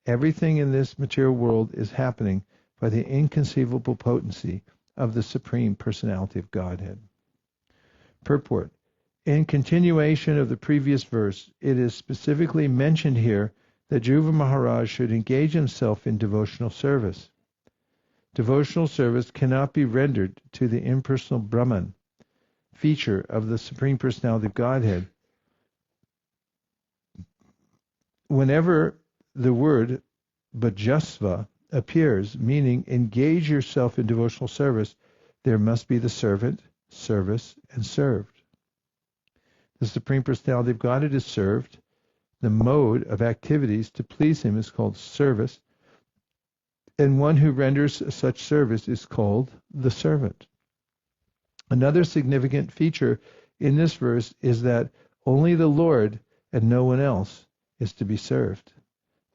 Everything in this material world is happening by the inconceivable potency of the Supreme Personality of Godhead. Purport. In continuation of the previous verse, it is specifically mentioned here that Dhruva Maharaj should engage himself in devotional service. Devotional service cannot be rendered to the impersonal Brahman, feature of the Supreme Personality of Godhead. Whenever the word bhajasva appears, meaning engage yourself in devotional service, there must be the servant, service, and served. The Supreme Personality of Godhead is served. The mode of activities to please him is called service, and one who renders such service is called the servant. Another significant feature in this verse is that only the Lord and no one else is to be served.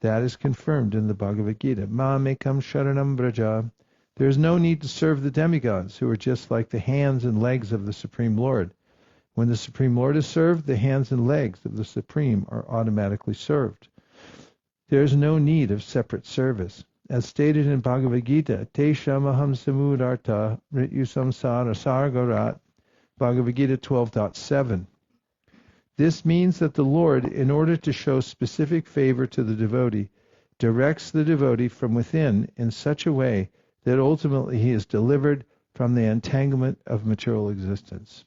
That is confirmed in the Bhagavad Gita. Mamekam sharanam braja. There is no need to serve the demigods, who are just like the hands and legs of the Supreme Lord. When the Supreme Lord is served, the hands and legs of the Supreme are automatically served. there is no need of separate service. As stated in Bhagavad Gita, Te Shamaham Samudarta Rityu Samsara Sargarat, Bhagavad Gita 12.7. This means that the Lord, in order to show specific favor to the devotee, directs the devotee from within in such a way that ultimately he is delivered from the entanglement of material existence.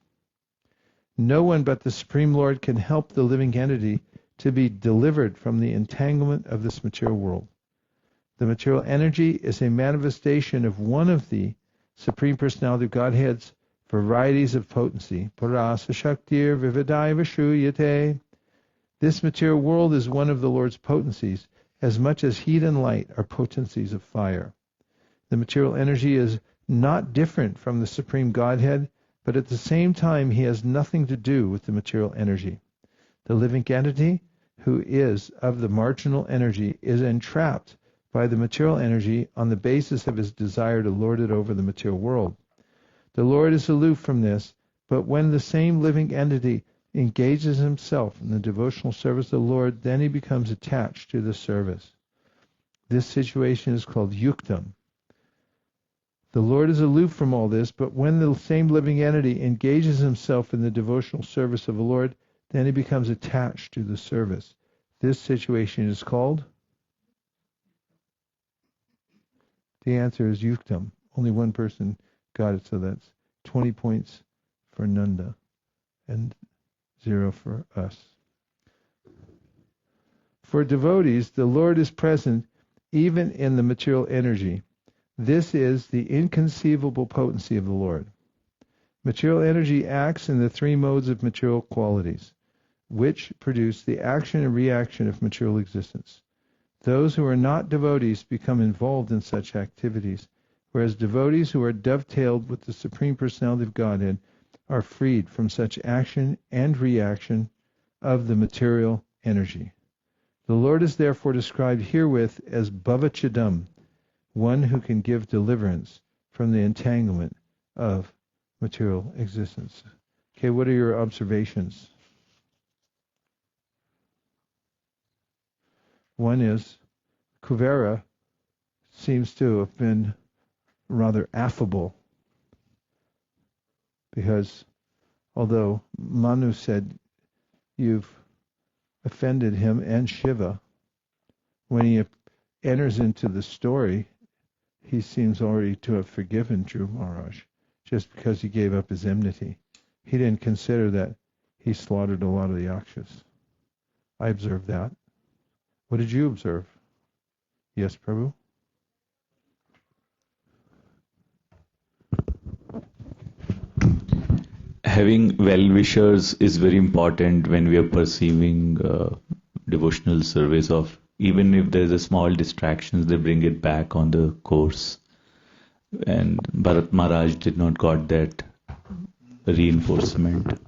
No one but the Supreme Lord can help the living entity to be delivered from the entanglement of this material world. The material energy is a manifestation of one of the Supreme Personality of Godhead's varieties of potency. Parasa Shaktir Vividai Vashuyate. This material world is one of the Lord's potencies, as much as heat and light are potencies of fire. The material energy is not different from the Supreme Godhead, but at the same time he has nothing to do with the material energy. The living entity, who is of the marginal energy, is entrapped by the material energy on the basis of his desire to lord it over the material world. The Lord is aloof from this, but when the same living entity engages himself in the devotional service of the Lord, then he becomes attached to the service. This situation is called yuktam. The Lord is aloof from all this, but when the same living entity engages himself in the devotional service of the Lord, then he becomes attached to the service. This situation is called? The answer is yuktam. Only one person got it, so that's 20 points for Nanda and 0 for us. For devotees, the Lord is present even in the material energy. This is the inconceivable potency of the Lord. Material energy acts in the three modes of material qualities, which produce the action and reaction of material existence. Those who are not devotees become involved in such activities, whereas devotees who are dovetailed with the Supreme Personality of Godhead are freed from such action and reaction of the material energy. The Lord is therefore described herewith as Bhavachidam, one who can give deliverance from the entanglement of material existence. Okay, what are your observations? One is, Kuvera seems to have been rather affable, because although Manu said, you've offended him and Shiva, when he enters into the story, he seems already to have forgiven Dhruva Maharaj, just because he gave up his enmity. He didn't consider that he slaughtered a lot of the Yakshas. I observed that. What did you observe? Yes, Prabhu? Having well-wishers is very important when we are perceiving devotional service of, even if there's a small distractions, they bring it back on the course. And Bharat Maharaj did not got that reinforcement.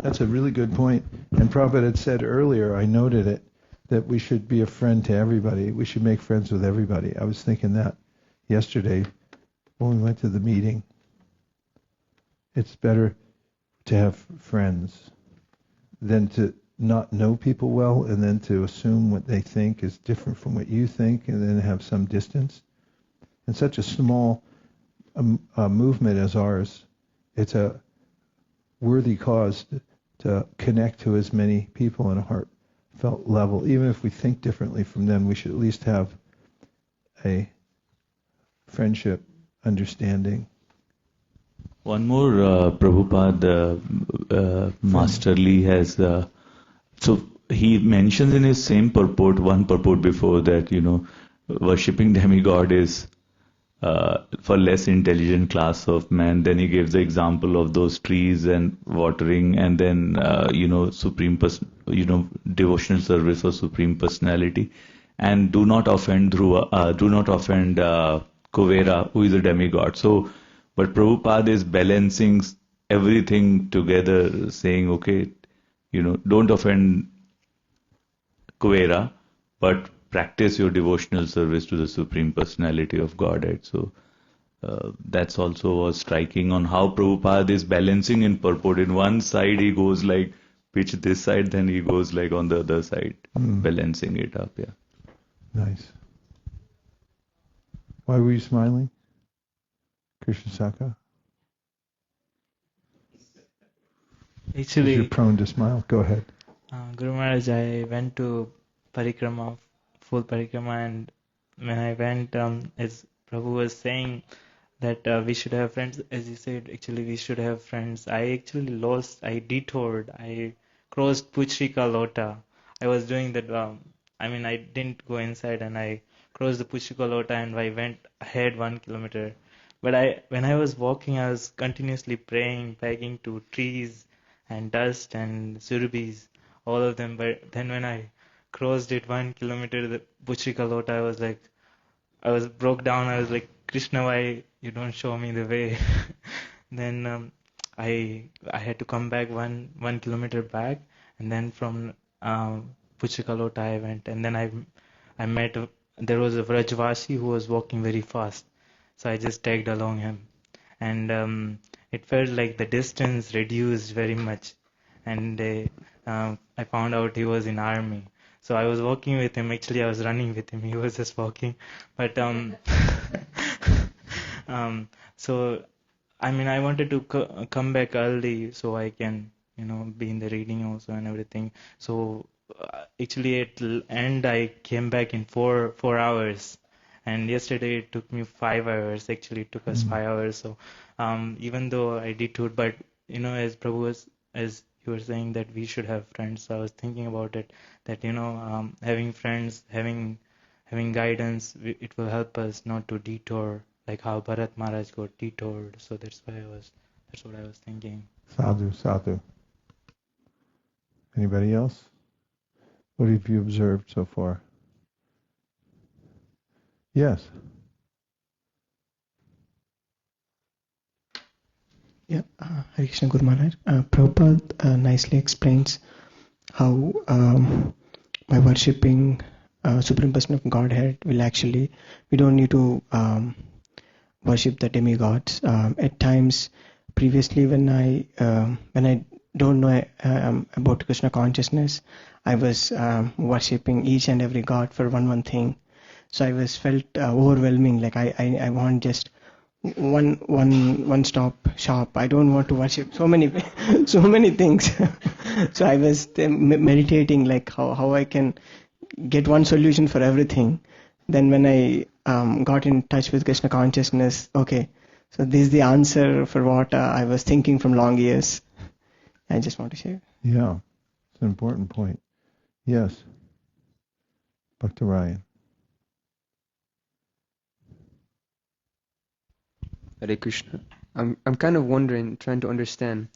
That's a really good point. And Prabhupada had said earlier, I noted it, that we should be a friend to everybody. We should make friends with everybody. I was thinking that yesterday when we went to the meeting. It's better to have friends than to not know people well and then to assume what they think is different from what you think and then have some distance. In such a small movement as ours, it's a worthy cause to connect to as many people on a heartfelt level. Even if we think differently from them, we should at least have a friendship, understanding. One more, Prabhupada, Masterly has, so he mentions in his same purport, one purport before that, worshipping demigod is for less intelligent class of man. Then he gives the example of those trees and watering, and then, devotional service of Supreme Personality. And do not offend Dhruva, do not offend Kuvera, who is a demigod. So, but Prabhupada is balancing everything together, saying, okay, don't offend Kuvera, but practice your devotional service to the Supreme Personality of Godhead. So that's also was striking on how Prabhupada is balancing in purport. In one side he goes like pitch this side, then he goes like on the other side, balancing it up. Yeah. Nice. Why were you smiling? Krishna Saka? Actually, you're prone to smile. Go ahead. Guru Maharaj, I went to parikrama, full parikrama, and when I went, as Prabhu was saying that we should have friends, as he said, actually we should have friends. I actually I detoured, I crossed Puchrika Lota. I was doing that, I didn't go inside, and I crossed the Puchrika Lota, and I went ahead 1 kilometer. But when I was walking, I was continuously praying, begging to trees and dust and surabis, all of them. But then when I crossed it 1 kilometer, the Puchrika Lota, I was broke down. I was like, Krishna, why you don't show me the way? Then I had to come back 1 kilometer back, and then from Puchrika Lota I went, and then I met there was a Vrajvasi who was walking very fast, so I just tagged along him, and it felt like the distance reduced very much, and I found out he was in army. So I was walking with him. Actually, I was running with him. He was just walking. But so I wanted to come back early so I can be in the reading also and everything. So actually at the end I came back in 4 hours, and yesterday it took me 5 hours. Actually, it took us 5 hours. So even though I detoured, but as Prabhu was, as you were saying that we should have friends, so I was thinking about it, that having friends, having guidance, it will help us not to detour, like how Bharat Maharaj got detoured. So that's what I was thinking. Sadhu, sadhu. Anybody else? What have you observed so far? Yes. Yeah, Hare Krishna Guru Maharaj. Prabhupada nicely explains how by worshipping Supreme Person of Godhead we don't need to worship the demigods. At times, previously when I don't know about Krishna consciousness, I was worshipping each and every god for one thing. So I felt overwhelming. Like I want just one stop shop. I don't want to worship so many things. So I was meditating like how I can get one solution for everything. Then when I got in touch with Krishna consciousness, okay, so this is the answer for what I was thinking from long years. I just want to share. Yeah, it's an important point. Yes, Bhakta Ryan. Hare Krishna. I'm kind of wondering, trying to understand,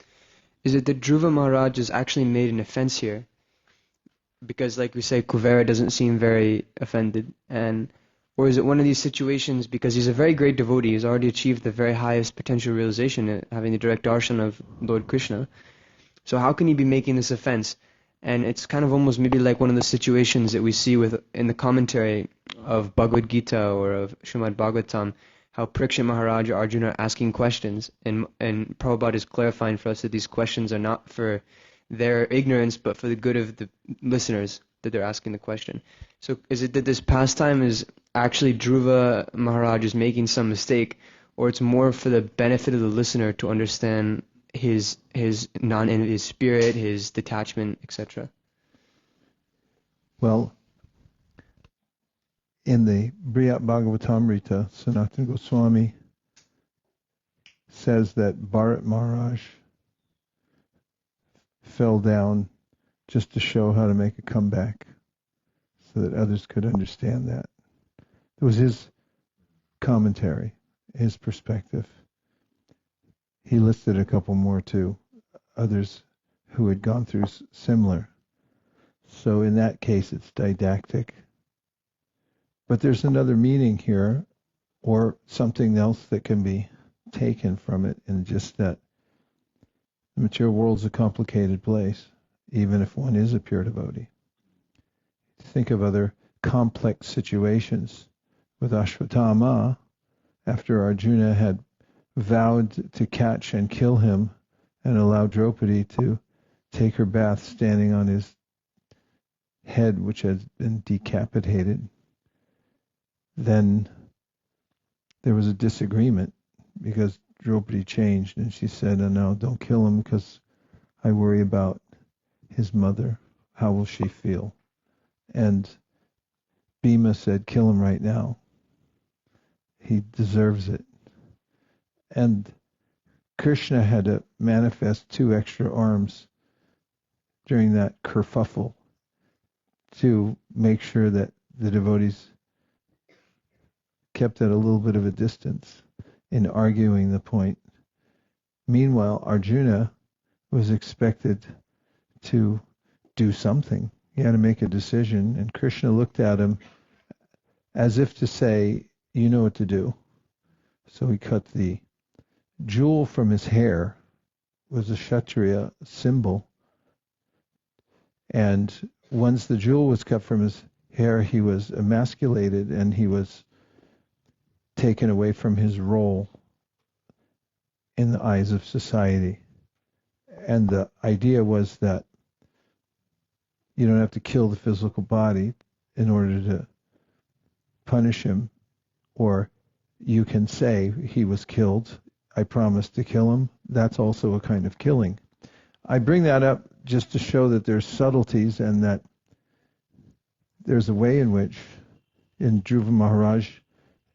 is it that Dhruva Maharaj is actually made an offense here? Because like we say, Kuvera doesn't seem very offended, or is it one of these situations because he's a very great devotee, he's already achieved the very highest potential realization, having the direct darshan of Lord Krishna. So how can he be making this offense? And it's kind of almost maybe like one of the situations that we see in the commentary of Bhagavad Gita or of Srimad Bhagavatam, how Parikshit Maharaja, Arjuna are asking questions, and Prabhupada is clarifying for us that these questions are not for their ignorance, but for the good of the listeners that they're asking the question. So is it that this pastime is actually Dhruva Maharaj is making some mistake, or it's more for the benefit of the listener to understand his spirit, his detachment, etc.? Well, in the Briyat Bhagavatamrita, Sanatana Goswami says that Bharat Maharaj fell down just to show how to make a comeback so that others could understand that. It was his commentary, his perspective. He listed a couple more too, others who had gone through similar. So in that case it's didactic. But there's another meaning here, or something else that can be taken from it, and just that the material world's a complicated place, even if one is a pure devotee. Think of other complex situations with Ashwatthama, after Arjuna had vowed to catch and kill him and allow Draupadi to take her bath standing on his head, which had been decapitated. then there was a disagreement because Draupadi changed, and she said, "Oh, no, don't kill him because I worry about his mother. How will she feel?" And Bhima said, "Kill him right now. He deserves it." And Krishna had to manifest 2 extra arms during that kerfuffle to make sure that the devotees kept at a little bit of a distance in arguing the point. Meanwhile, Arjuna was expected to do something. He had to make a decision, and Krishna looked at him as if to say, "You know what to do." So he cut the jewel from his hair, was a Kshatriya symbol, and once the jewel was cut from his hair, he was emasculated and he was taken away from his role in the eyes of society. And the idea was that you don't have to kill the physical body in order to punish him, or you can say he was killed, I promised to kill him. That's also a kind of killing. I bring that up just to show that there's subtleties and that there's a way in which in Dhruva Maharaj,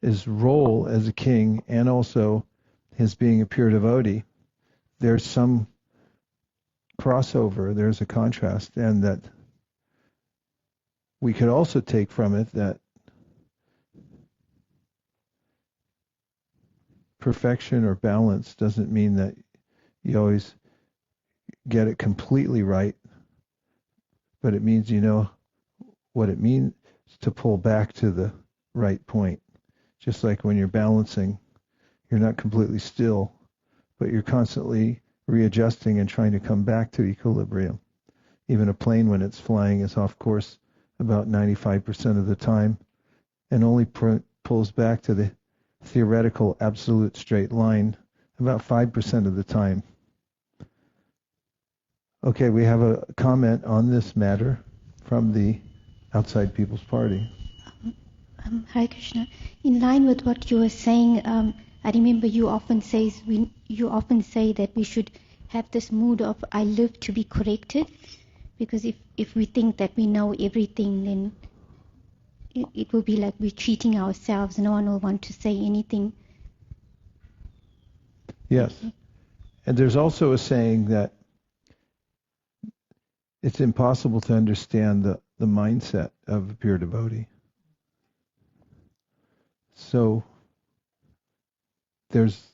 his role as a king and also his being a pure devotee, there's some crossover, there's a contrast, and that we could also take from it that perfection or balance doesn't mean that you always get it completely right, but it means you know what it means to pull back to the right point. Just like when you're balancing, you're not completely still, but you're constantly readjusting and trying to come back to equilibrium. Even a plane, when it's flying, is off course about 95% of the time and only pulls back to the theoretical absolute straight line about 5% of the time. Okay, we have a comment on this matter from the Outside People's Party. Hare Krishna. In line with what you were saying, I remember you often say that we should have this mood of "I live to be corrected," because if we think that we know everything, then it will be like we're cheating ourselves. No one will want to say anything. Yes. And there's also a saying that it's impossible to understand the mindset of a pure devotee. So there's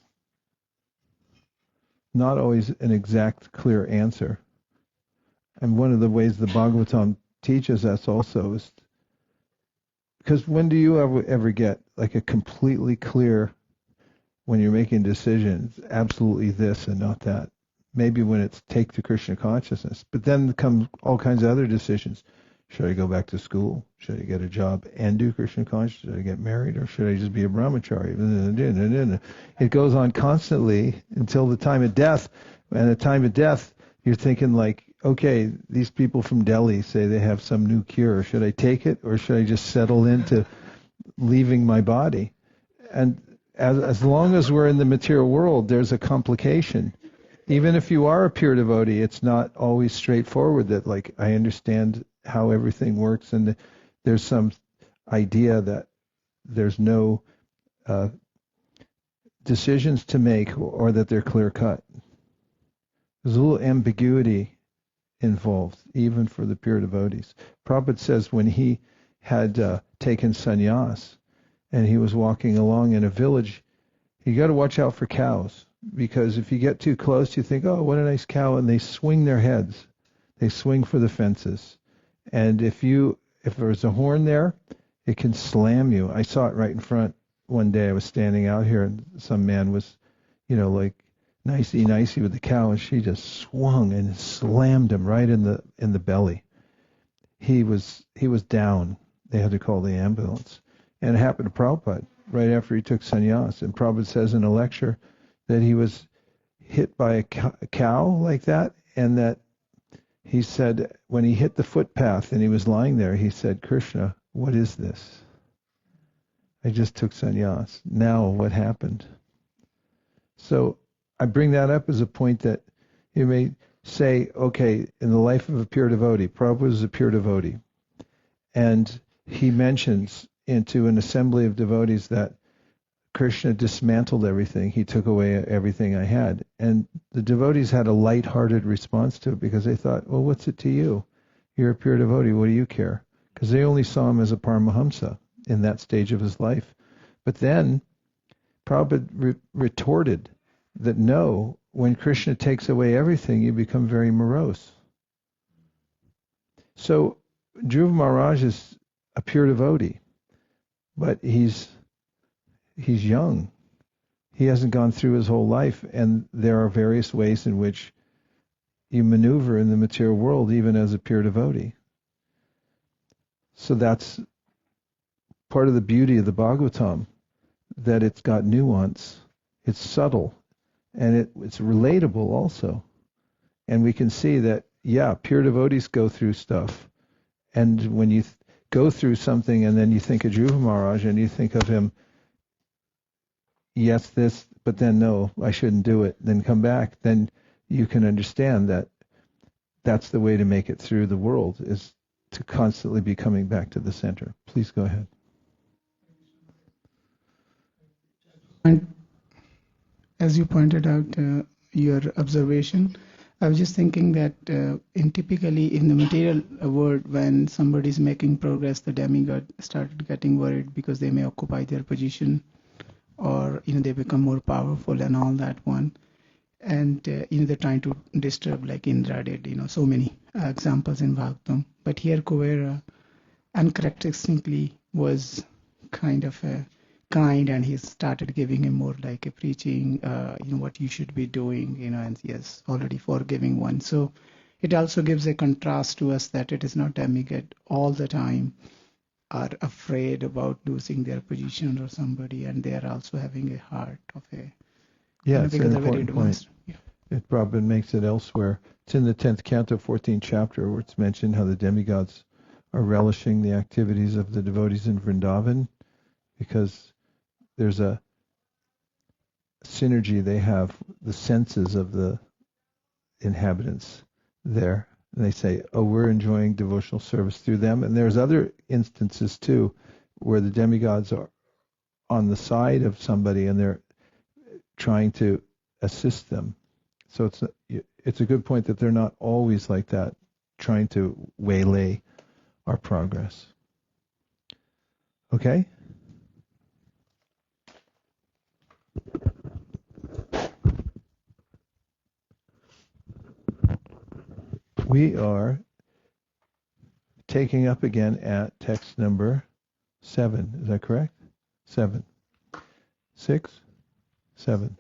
not always an exact, clear answer. And one of the ways the Bhagavatam teaches us also is, because when do you ever get like a completely clear, when you're making decisions, absolutely this and not that? Maybe when it's take to Krishna consciousness, but then come all kinds of other decisions. Should I go back to school? Should I get a job and do Krishna consciousness? Should I get married, or should I just be a Brahmachari? It goes on constantly until the time of death. And at the time of death, you're thinking like, okay, these people from Delhi say they have some new cure. Should I take it, or should I just settle into leaving my body? And as long as we're in the material world, there's a complication. Even if you are a pure devotee, it's not always straightforward that, like, I understand how everything works, and there's some idea that there's no decisions to make, or that they're clear-cut. There's a little ambiguity involved, even for the pure devotees. Prabhupada says when he had taken sannyas, and he was walking along in a village, you got to watch out for cows. Because if you get too close, you think, oh, what a nice cow, and they swing their heads. They swing for the fences. And if there's a horn there, it can slam you. I saw it right in front one day. I was standing out here, and some man was, like nicey with the cow, and she just swung and slammed him right in the belly. He was down. They had to call the ambulance. And it happened to Prabhupada right after he took sannyas. And Prabhupada says in a lecture that he was hit by a cow like that, and that he said when he hit the footpath and he was lying there, he said, "Krishna, what is this?" I just took sannyas. Now what happened? So I bring that up as a point that you may say, okay, in the life of a pure devotee, Prabhupada is a pure devotee. And he mentions into an assembly of devotees that Krishna dismantled everything. He took away everything I had. And the devotees had a light-hearted response to it because they thought, well, what's it to you? You're a pure devotee. What do you care? Because they only saw him as a Paramahamsa in that stage of his life. But then Prabhupada retorted that no, when Krishna takes away everything, you become very morose. So Dhruva Maharaj is a pure devotee, but he's young. He hasn't gone through his whole life, and there are various ways in which you maneuver in the material world, even as a pure devotee. So that's part of the beauty of the Bhagavatam, that it's got nuance, it's subtle, and it's relatable also. And we can see that, yeah, pure devotees go through stuff. And when you go through something and then you think of Dhruva Maharaj and you think of him, yes, this, but then no, I shouldn't do it, then come back, then you can understand that that's the way to make it through the world, is to constantly be coming back to the center. Please go ahead. And as you pointed out, your observation, I was just thinking that typically in the material world, when somebody is making progress, the demigod started getting worried because they may occupy their position, or they become more powerful and all that one, and they're trying to disturb, like Indra did. So many examples in Bhagavatam. But here Kuvera uncharacteristically was kind of kind, and he started giving him more like a preaching, what you should be doing, and yes, already forgiving one. So it also gives a contrast to us that it is not demigod all the time are afraid about losing their position or somebody, and they are also having a heart of a it's an important point. Yeah. It Prabhupada makes it elsewhere. It's in the 10th canto, 14th chapter, where it's mentioned how the demigods are relishing the activities of the devotees in Vrindavan, because there's a synergy they have, the senses of the inhabitants there. And they say, oh, we're enjoying devotional service through them. And there's other instances too, where the demigods are on the side of somebody and they're trying to assist them. So it's a good point that they're not always like that, trying to waylay our progress. Okay? We are taking up again at text number 7. Is that correct? 7. 6? 7.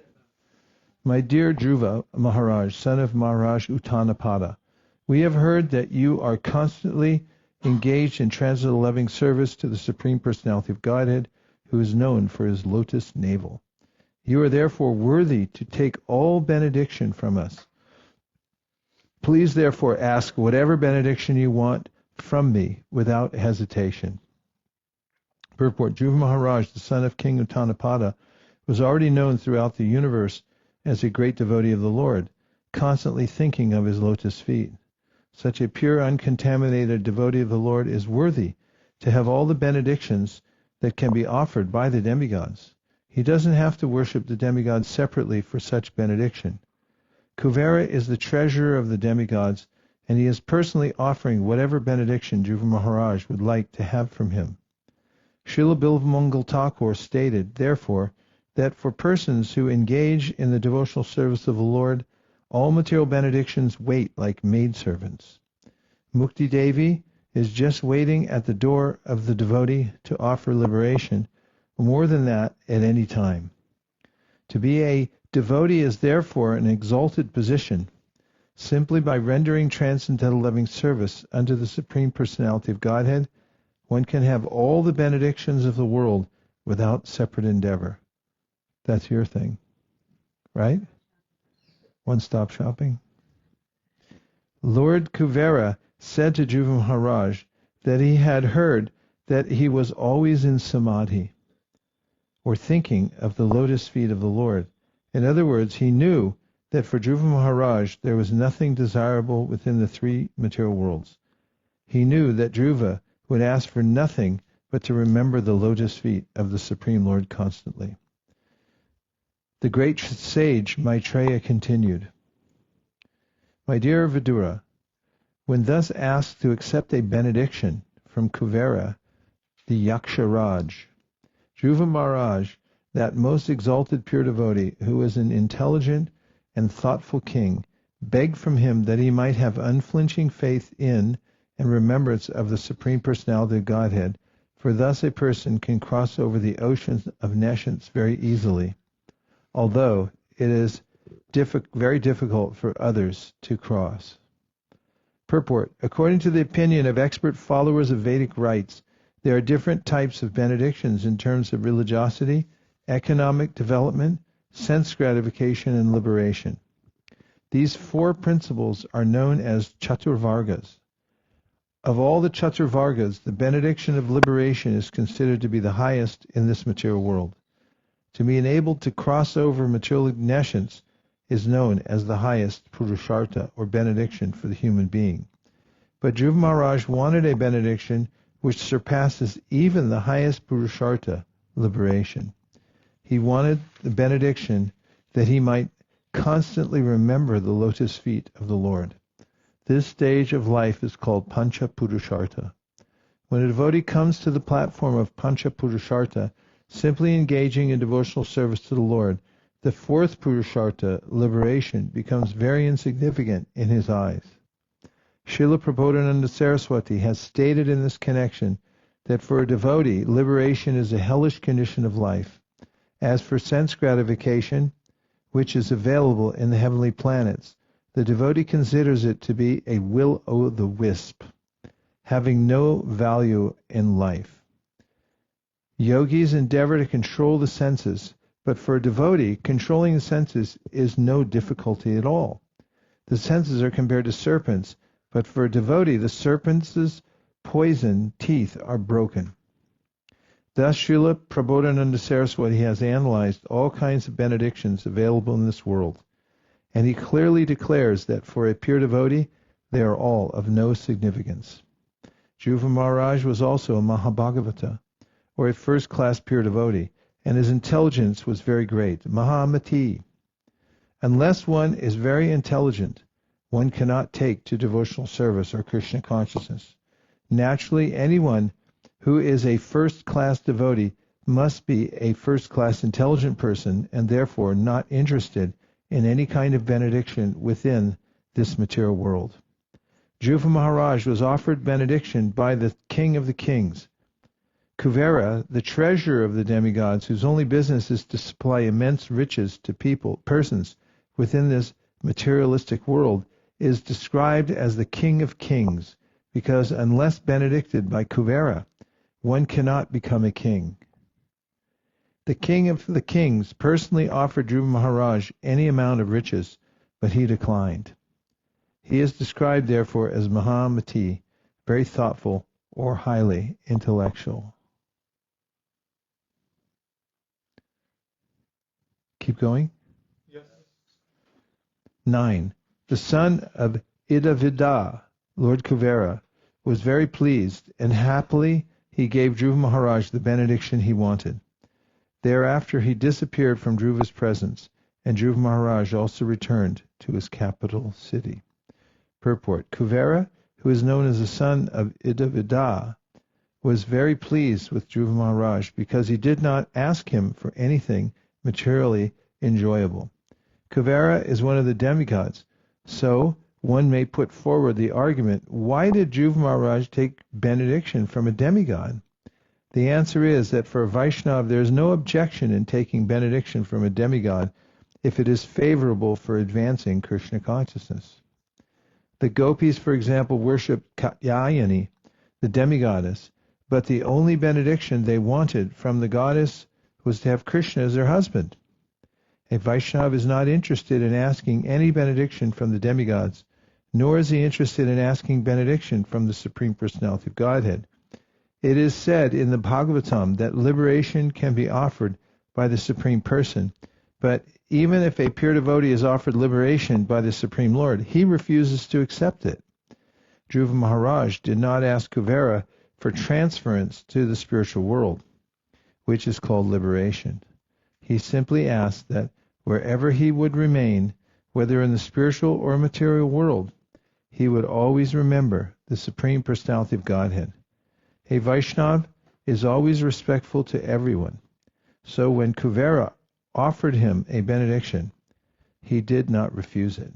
My dear Dhruva Maharaj, son of Maharaj Uttanapada, we have heard that you are constantly engaged in transcendental loving service to the Supreme Personality of Godhead, who is known for his lotus navel. You are therefore worthy to take all benediction from us. Please therefore ask whatever benediction you want from me without hesitation. Purport: Dhruva Maharaj, the son of King Uttanapada, was already known throughout the universe as a great devotee of the Lord, constantly thinking of his lotus feet. Such a pure, uncontaminated devotee of the Lord is worthy to have all the benedictions that can be offered by the demigods. He doesn't have to worship the demigods separately for such benediction. Kuvera is the treasurer of the demigods, and he is personally offering whatever benediction Dhruva Maharaj would like to have from him. Srila Bilvamangal Thakur stated, therefore, that for persons who engage in the devotional service of the Lord, all material benedictions wait like maidservants. Mukti Devi is just waiting at the door of the devotee to offer liberation, more than that at any time. To be a devotee is therefore an exalted position. Simply by rendering transcendental loving service unto the Supreme Personality of Godhead, one can have all the benedictions of the world without separate endeavor. That's your thing, right? One-stop shopping. Lord Kuvera said to Dhruva Maharaj that he had heard that he was always in samadhi. or thinking of the lotus feet of the Lord. In other words, he knew that for Dhruva Maharaj there was nothing desirable within the three material worlds. He knew that Dhruva would ask for nothing but to remember the lotus feet of the Supreme Lord constantly. The great sage Maitreya continued, My dear Vidura, when thus asked to accept a benediction from Kuvera, the Yaksharaj, Dhruva Maharaj, that most exalted pure devotee, who was an intelligent and thoughtful king, begged from him that he might have unflinching faith in and remembrance of the Supreme Personality of Godhead, for thus a person can cross over the oceans of nescience very easily, although it is very difficult for others to cross. Purport. According to the opinion of expert followers of Vedic rites, there are different types of benedictions in terms of religiosity, economic development, sense gratification, and liberation. These four principles are known as Chaturvargas. Of all the Chaturvargas, the benediction of liberation is considered to be the highest in this material world. To be enabled to cross over material nescience is known as the highest Purushartha, or benediction for the human being. But Dhruva Maharaj wanted a benediction which surpasses even the highest Purushartha, liberation. He wanted the benediction that he might constantly remember the lotus feet of the Lord. This stage of life is called Pancha Purushartha. When a devotee comes to the platform of Pancha Purushartha, simply engaging in devotional service to the Lord, the fourth Purushartha, liberation, becomes very insignificant in his eyes. Srila Prabodhananda Saraswati has stated in this connection that for a devotee, liberation is a hellish condition of life. As for sense gratification, which is available in the heavenly planets, the devotee considers it to be a will-o'-the-wisp, having no value in life. Yogis endeavor to control the senses, but for a devotee, controlling the senses is no difficulty at all. The senses are compared to serpents, but for a devotee, the serpent's poison teeth are broken. Thus, Srila Prabodhananda Saraswati has analyzed all kinds of benedictions available in this world, and he clearly declares that for a pure devotee, they are all of no significance. Dhruva Maharaj was also a Mahabhagavata, or a first-class pure devotee, and his intelligence was very great, Mahamati. Unless one is very intelligent, one cannot take to devotional service or Krishna consciousness. Naturally, anyone who is a first-class devotee must be a first-class intelligent person, and therefore not interested in any kind of benediction within this material world. Dhruva Maharaj was offered benediction by the king of the kings, Kuvera, the treasurer of the demigods, whose only business is to supply immense riches to persons within this materialistic world, is described as the king of kings, because unless benedicted by Kuvera, one cannot become a king. The king of the kings personally offered Dhruva Maharaj any amount of riches, but he declined. He is described, therefore, as Mahamati, very thoughtful or highly intellectual. Keep going? Yes. 9. The son of Idavida, Lord Kuvera, was very pleased, and happily he gave Dhruva Maharaj the benediction he wanted. Thereafter he disappeared from Dhruva's presence, and Dhruva Maharaj also returned to his capital city. Purport. Kuvera, who is known as the son of Idavida, was very pleased with Dhruva Maharaj because he did not ask him for anything materially enjoyable. Kuvera is one of the demigods, so one may put forward the argument, why did Dhruva Maharaj take benediction from a demigod? The answer is that for a Vaishnava there is no objection in taking benediction from a demigod if it is favorable for advancing Krishna consciousness. The gopis, for example, worship Katyayani, the demigoddess, but the only benediction they wanted from the goddess was to have Krishna as their husband. A Vaishnava is not interested in asking any benediction from the demigods, nor is he interested in asking benediction from the Supreme Personality of Godhead. It is said in the Bhagavatam that liberation can be offered by the Supreme Person. But even if a pure devotee is offered liberation by the Supreme Lord, he refuses to accept it. Dhruva Maharaj did not ask Kuvera for transference to the spiritual world, which is called liberation. He simply asked that wherever he would remain, whether in the spiritual or material world, he would always remember the Supreme Personality of Godhead. A Vaishnava is always respectful to everyone. So when Kuvera offered him a benediction, he did not refuse it,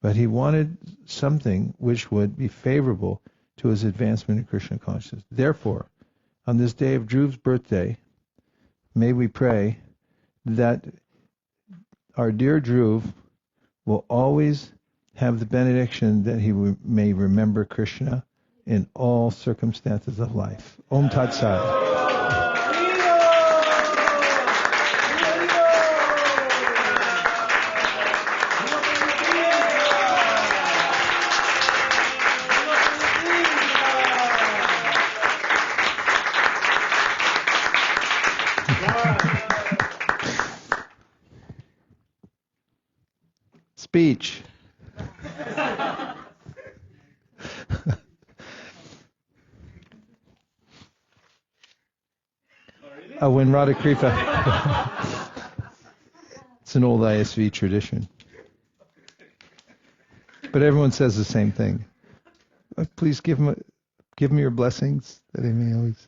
but he wanted something which would be favorable to his advancement in Krishna consciousness. Therefore, on this day of Dhruva's birthday, may we pray that our dear Dhruva will always have the benediction that he may remember Krishna in all circumstances of life. Om Tat Sat. Speech. When Radha Kripa. It's an old ISV tradition. But everyone says the same thing. Please give me your blessings that I may always.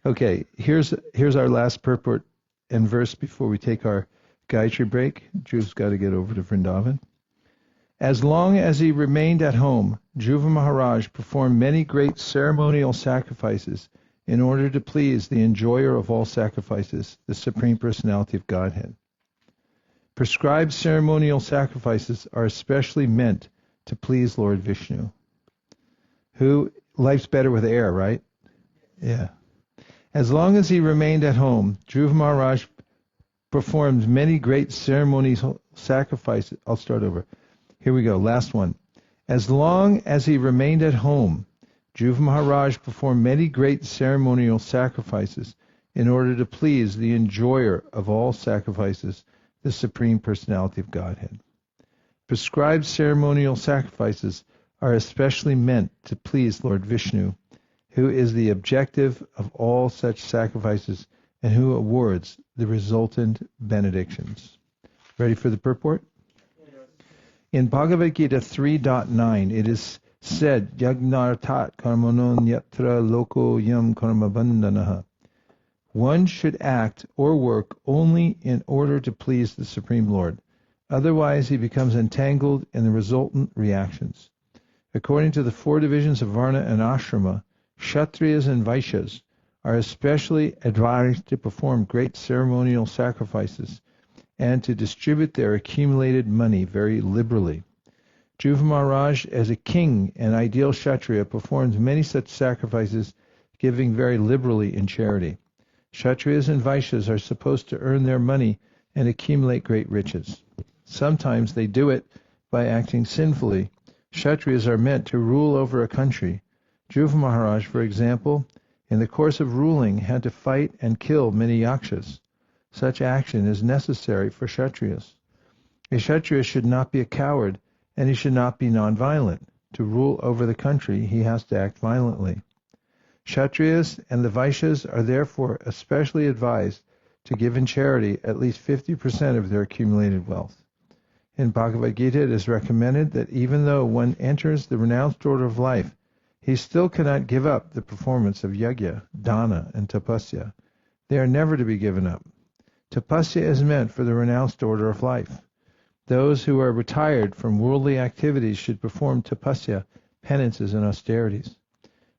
Okay, here's our last purport and verse before we take our Gayatri break. Dhruva's got to get over to Vrindavan. As long as he remained at home, Dhruva Maharaj performed many great ceremonial sacrifices in order to please the enjoyer of all sacrifices, the Supreme Personality of Godhead. Prescribed ceremonial sacrifices are especially meant to please Lord Vishnu. Life's better with air, right? Yeah. As long as he remained at home, Dhruva Maharaj performed many great ceremonial sacrifices. I'll start over. Here we go, last one. As long as he remained at home, Dhruva Maharaj performed many great ceremonial sacrifices in order to please the enjoyer of all sacrifices, the Supreme Personality of Godhead. Prescribed ceremonial sacrifices are especially meant to please Lord Vishnu, who is the objective of all such sacrifices and who awards the resultant benedictions. Ready for the purport? In Bhagavad Gita 3.9, it is said, Yagnartat karmanon yatra loko yam karma bandhanaha. One should act or work only in order to please the Supreme Lord. Otherwise, he becomes entangled in the resultant reactions. According to the 4 divisions of Varna and Ashrama, Kshatriyas and Vaishyas are especially advised to perform great ceremonial sacrifices and to distribute their accumulated money very liberally. Dhruva Maharaj, as a king and ideal Kshatriya, performs many such sacrifices, giving very liberally in charity. Kshatriyas and Vaishyas are supposed to earn their money and accumulate great riches. Sometimes they do it by acting sinfully. Kshatriyas are meant to rule over a country. Dhruva Maharaj, for example, in the course of ruling, had to fight and kill many yakshas. Such action is necessary for Kshatriyas. A Kshatriya should not be a coward, and he should not be non-violent. To rule over the country, he has to act violently. Kshatriyas and the Vaishyas are therefore especially advised to give in charity at least 50% of their accumulated wealth. In Bhagavad Gita, it is recommended that even though one enters the renounced order of life, he still cannot give up the performance of yajna, dana, and tapasya. They are never to be given up. Tapasya is meant for the renounced order of life. Those who are retired from worldly activities should perform tapasya, penances, and austerities.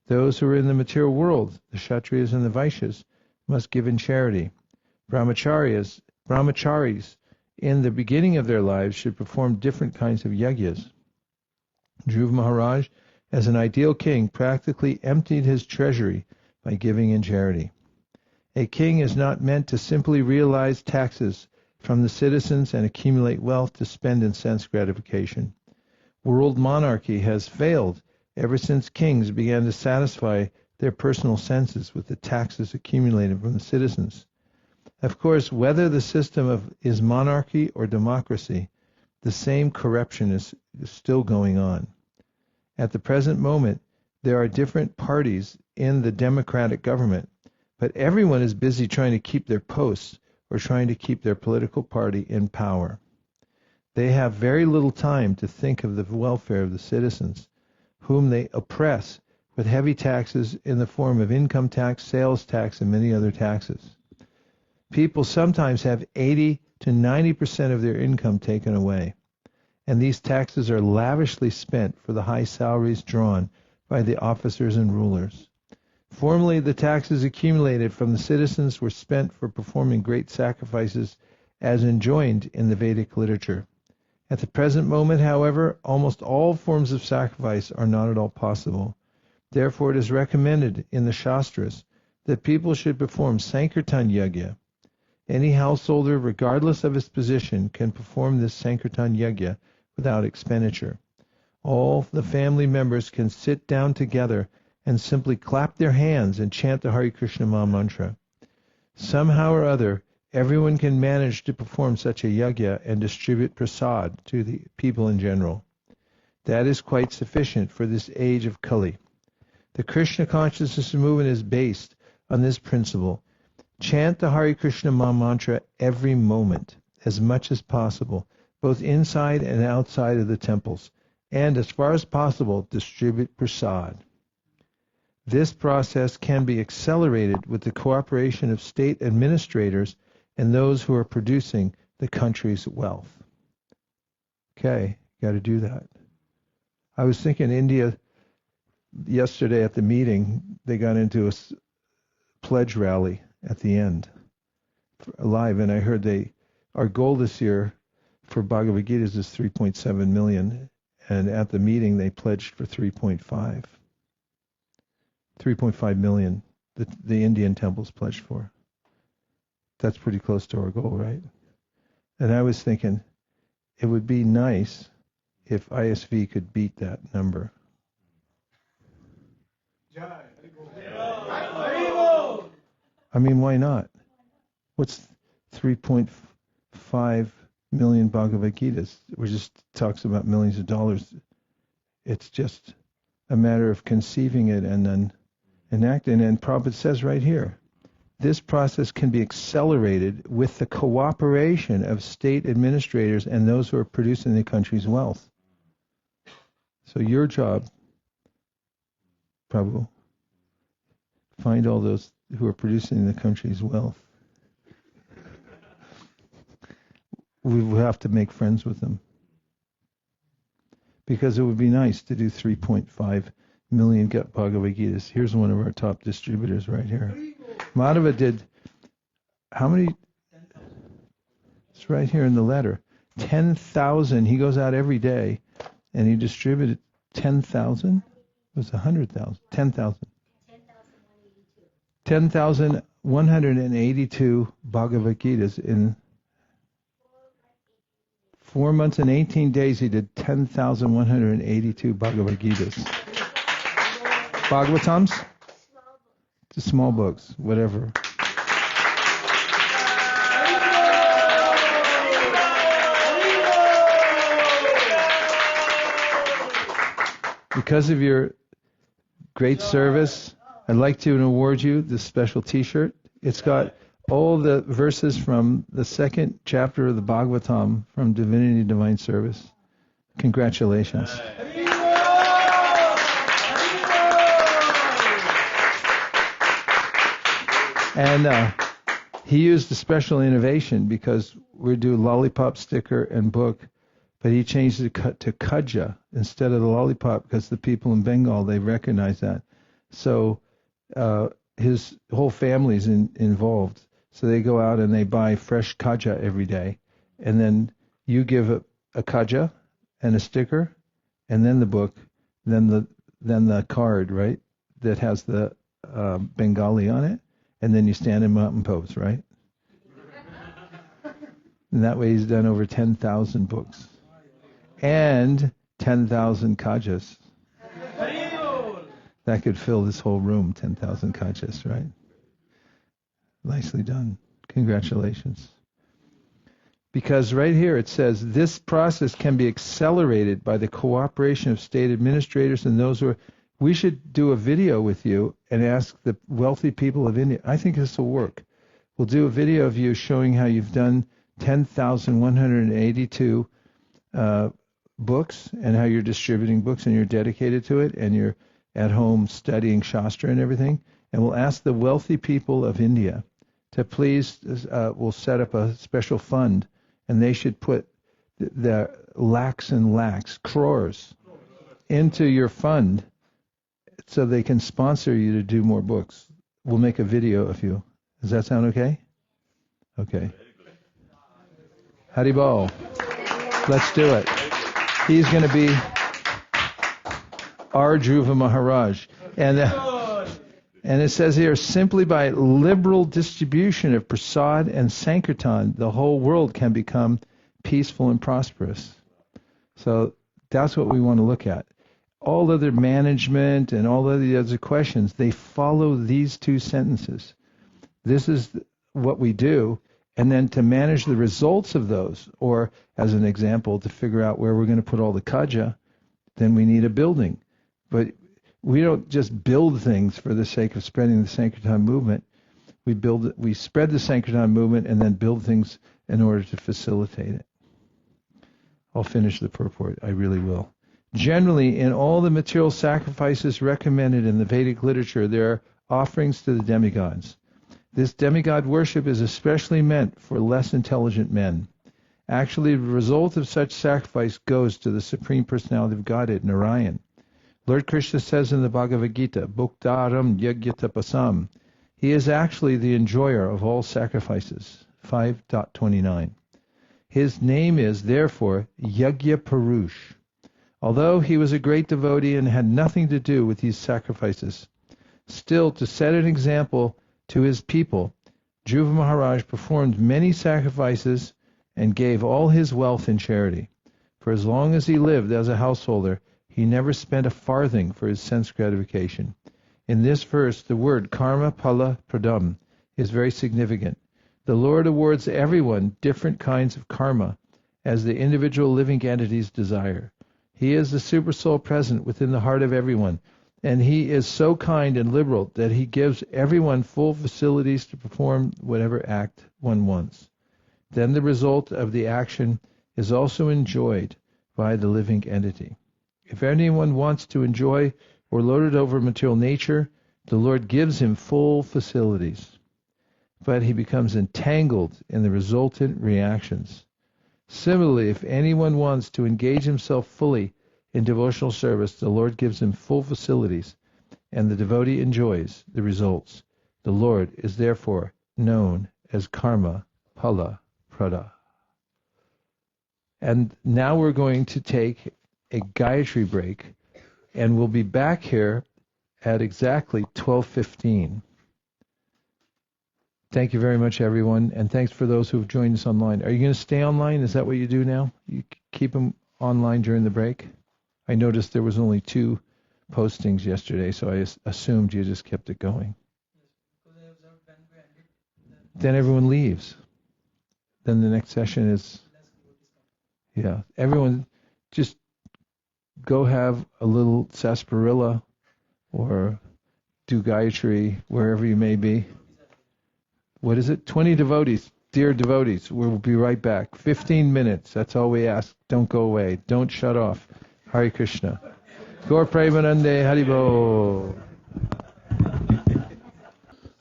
Those who are in the material world, the Kshatriyas and the Vaishyas, must give in charity. Brahmacharis, in the beginning of their lives, should perform different kinds of yajnas. Dhruva Maharaj, as an ideal king, practically emptied his treasury by giving in charity. A king is not meant to simply realize taxes from the citizens and accumulate wealth to spend in sense gratification. World monarchy has failed ever since kings began to satisfy their personal senses with the taxes accumulated from the citizens. Of course, whether the system is monarchy or democracy, the same corruption is still going on. At the present moment, there are different parties in the democratic government, but everyone is busy trying to keep their posts or trying to keep their political party in power. They have very little time to think of the welfare of the citizens, whom they oppress with heavy taxes in the form of income tax, sales tax, and many other taxes. People sometimes have 80 to 90% of their income taken away, and these taxes are lavishly spent for the high salaries drawn by the officers and rulers. Formerly, the taxes accumulated from the citizens were spent for performing great sacrifices as enjoined in the Vedic literature. At the present moment, however, almost all forms of sacrifice are not at all possible. Therefore, it is recommended in the Shastras that people should perform Sankirtan Yajna. Any householder, regardless of his position, can perform this Sankirtan Yajna without expenditure. All the family members can sit down together and simply clap their hands and chant the Hare Krishna Maha Mantra. Somehow or other, everyone can manage to perform such a yajna and distribute prasad to the people in general. That is quite sufficient for this age of Kali. The Krishna consciousness movement is based on this principle. Chant the Hare Krishna Maha Mantra every moment, as much as possible, both inside and outside of the temples, and as far as possible, distribute prasad. This process can be accelerated with the cooperation of state administrators and those who are producing the country's wealth. Okay, got to do that. I was thinking India yesterday at the meeting, they got into a pledge rally at the end, live, and I heard our goal this year for Bhagavad Gita is 3.7 million, and at the meeting they pledged for 3.5 million. The Indian temples pledged for. That's pretty close to our goal, right? And I was thinking, it would be nice if ISV could beat that number. I mean, why not? What's 3.5 million Bhagavad Gitas? It just talks about millions of dollars. It's just a matter of conceiving it and then enacting it. And Prabhupada says right here, this process can be accelerated with the cooperation of state administrators and those who are producing the country's wealth. So your job, Prabhu, find all those who are producing the country's wealth. We will have to make friends with them. Because it would be nice to do 3.5 million Bhagavad Gitas. Here's one of our top distributors right here. Madhava did, how many? It's right here in the letter. 10,000. He goes out every day and he distributed 10,000? It was 100,000. 10,000. 10,182 Bhagavad Gitas in 4 months and 18 days. He did 10,182 Bhagavad Gitas. Bhagavatams? The small books, whatever. Because of your great service, I'd like to award you this special T-shirt. It's got all the verses from the second chapter of the Bhagavatam from Divinity Divine Service. Congratulations. And he used a special innovation because we do lollipop sticker and book, but he changed it to Kaja instead of the lollipop because the people in Bengal, they recognize that. So his whole family's involved. So they go out and they buy fresh Kaja every day. And then you give a Kaja and a sticker and then the book, then the card, right, that has the Bengali on it. And then you stand in mountain pose, right? And that way he's done over 10,000 books. And 10,000 kajas. That could fill this whole room, 10,000 kachas, right? Nicely done. Congratulations. Because right here it says, this process can be accelerated by the cooperation of state administrators and those who are... We should do a video with you and ask the wealthy people of India. I think this will work. We'll do a video of you showing how you've done 10,182 books and how you're distributing books and you're dedicated to it and you're at home studying Shastra and everything. And we'll ask the wealthy people of India to please, we'll set up a special fund and they should put the lakhs and lakhs, crores, into your fund so they can sponsor you to do more books. We'll make a video of you. Does that sound okay? Okay. Haribol. Let's do it. He's going to be our Dhruva Maharaj. And it says here, simply by liberal distribution of prasad and sankirtan, the whole world can become peaceful and prosperous. So that's what we want to look at. All other management and all of the other questions, they follow these two sentences. This is what we do, and then to manage the results of those, or as an example, to figure out where we're going to put all the kaja, then we need a building. But we don't just build things for the sake of spreading the Sankirtan movement. We spread the Sankirtan movement and then build things in order to facilitate it. I'll finish the purport. I really will. Generally, in all the material sacrifices recommended in the Vedic literature, there are offerings to the demigods. This demigod worship is especially meant for less intelligent men. Actually, the result of such sacrifice goes to the Supreme Personality of Godhead, Narayan. Lord Krishna says in the Bhagavad Gita, Bhuktaram Yagyatapasam, he is actually the enjoyer of all sacrifices. 5.29. His name is, therefore, Yagya Purush. Although he was a great devotee and had nothing to do with these sacrifices, still, to set an example to his people, Dhruva Maharaj performed many sacrifices and gave all his wealth in charity. For as long as he lived as a householder, he never spent a farthing for his sense gratification. In this verse, the word karma pala pradam is very significant. The Lord awards everyone different kinds of karma as the individual living entities desire. He is the Supersoul present within the heart of everyone, and he is so kind and liberal that he gives everyone full facilities to perform whatever act one wants. Then the result of the action is also enjoyed by the living entity. If anyone wants to enjoy or lord it over material nature, the Lord gives him full facilities. But he becomes entangled in the resultant reactions. Similarly, if anyone wants to engage himself fully in devotional service, the Lord gives him full facilities, and the devotee enjoys the results. The Lord is therefore known as Karma Phala Prada. And now we're going to take a Gayatri break, and we'll be back here at exactly 12:15. Thank you very much, everyone, and thanks for those who have joined us online. Are you going to stay online? Is that what you do now? You keep them online during the break? I noticed there was only 2 postings yesterday, so I assumed you just kept it going. Then everyone leaves. Then the next session is... Yeah, everyone just go have a little sarsaparilla or do Gayatri wherever you may be. What is it? 20 devotees. Dear devotees, we'll be right back. 15 minutes. That's all we ask. Don't go away. Don't shut off. Hare Krishna. Gaur Premanande Haribo.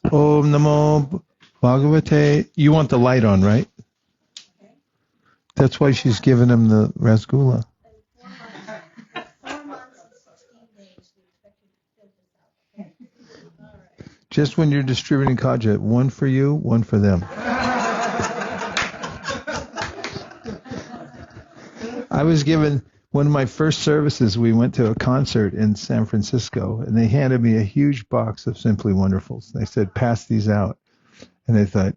Om Namo Bhagavate. You want the light on, right? That's why she's giving him the rasgulla. Just when you're distributing kaja, one for you, one for them. I was given one of my first services. We went to a concert in San Francisco, and they handed me a huge box of Simply Wonderfuls. They said, pass these out. And I thought,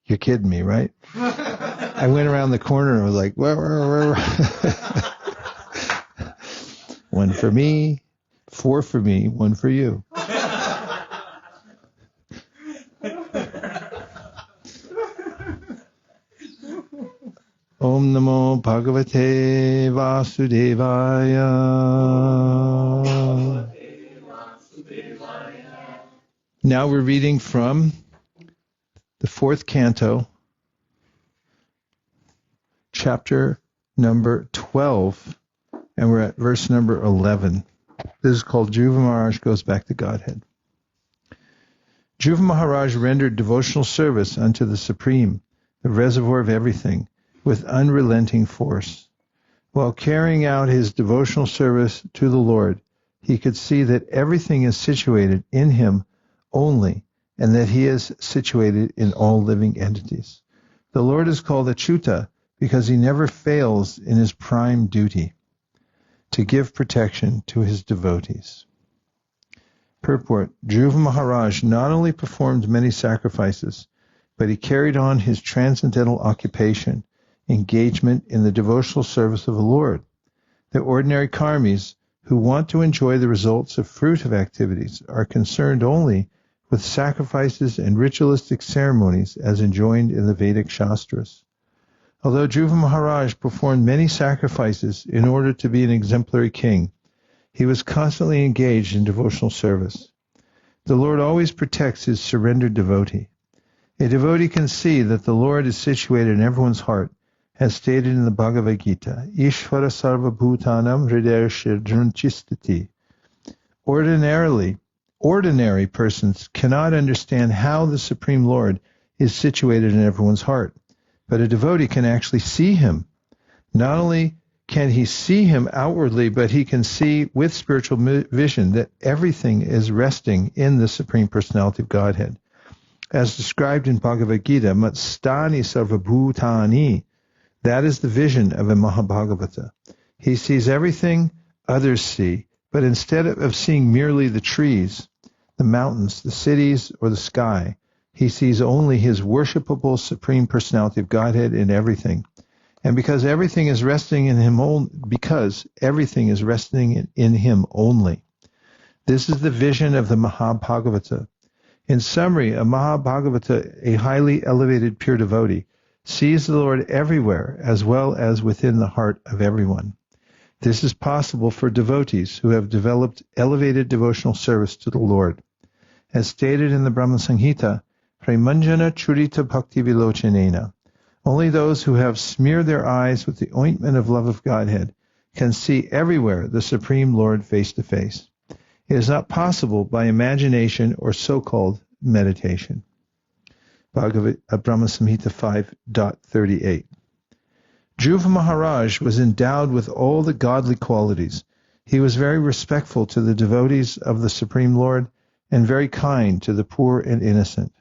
you're kidding me, right? I went around the corner and I was like, where? One for me, 4 for me, 1 for you. Om Namo Bhagavate Vasudevaya. Now we're reading from the 4th canto, chapter number 12, and we're at verse number 11. This is called Dhruva Maharaj Goes Back to Godhead. Dhruva Maharaj rendered devotional service unto the Supreme, the reservoir of everything, with unrelenting force. While carrying out his devotional service to the Lord, he could see that everything is situated in him only, and that he is situated in all living entities. The Lord is called Achyuta because he never fails in his prime duty, to give protection to his devotees. Purport: Dhruva Maharaj not only performed many sacrifices, but he carried on his transcendental occupation, engagement in the devotional service of the Lord. The ordinary karmis who want to enjoy the results of fruitive activities are concerned only with sacrifices and ritualistic ceremonies as enjoined in the Vedic Shastras. Although Dhruva Maharaj performed many sacrifices in order to be an exemplary king, he was constantly engaged in devotional service. The Lord always protects his surrendered devotee. A devotee can see that the Lord is situated in everyone's heart, as stated in the Bhagavad Gita, Ishvara sarva bhutanam hridayashirjunchistati. Ordinary persons cannot understand how the Supreme Lord is situated in everyone's heart, but a devotee can actually see him. Not only can he see him outwardly, but he can see with spiritual vision that everything is resting in the Supreme Personality of Godhead. As described in Bhagavad Gita, Matstani sarvabhutani, that is the vision of a Mahabhagavata. He sees everything others see, but instead of seeing merely the trees, the mountains, the cities, or the sky, he sees only his worshipable Supreme Personality of Godhead in everything. And because everything is resting in him only. This is the vision of the Mahabhagavata. In summary, a Mahabhagavata, a highly elevated pure devotee, sees the Lord everywhere as well as within the heart of everyone. This is possible for devotees who have developed elevated devotional service to the Lord. As stated in the Brahma Samhita, Premanjana Churita Bhakti Vilochanena, only those who have smeared their eyes with the ointment of love of Godhead can see everywhere the Supreme Lord face to face. It is not possible by imagination or so-called meditation. Brahma Samhita 5.38. Dhruva Maharaj was endowed with all the godly qualities. He was very respectful to the devotees of the Supreme Lord and very kind to the poor and innocent.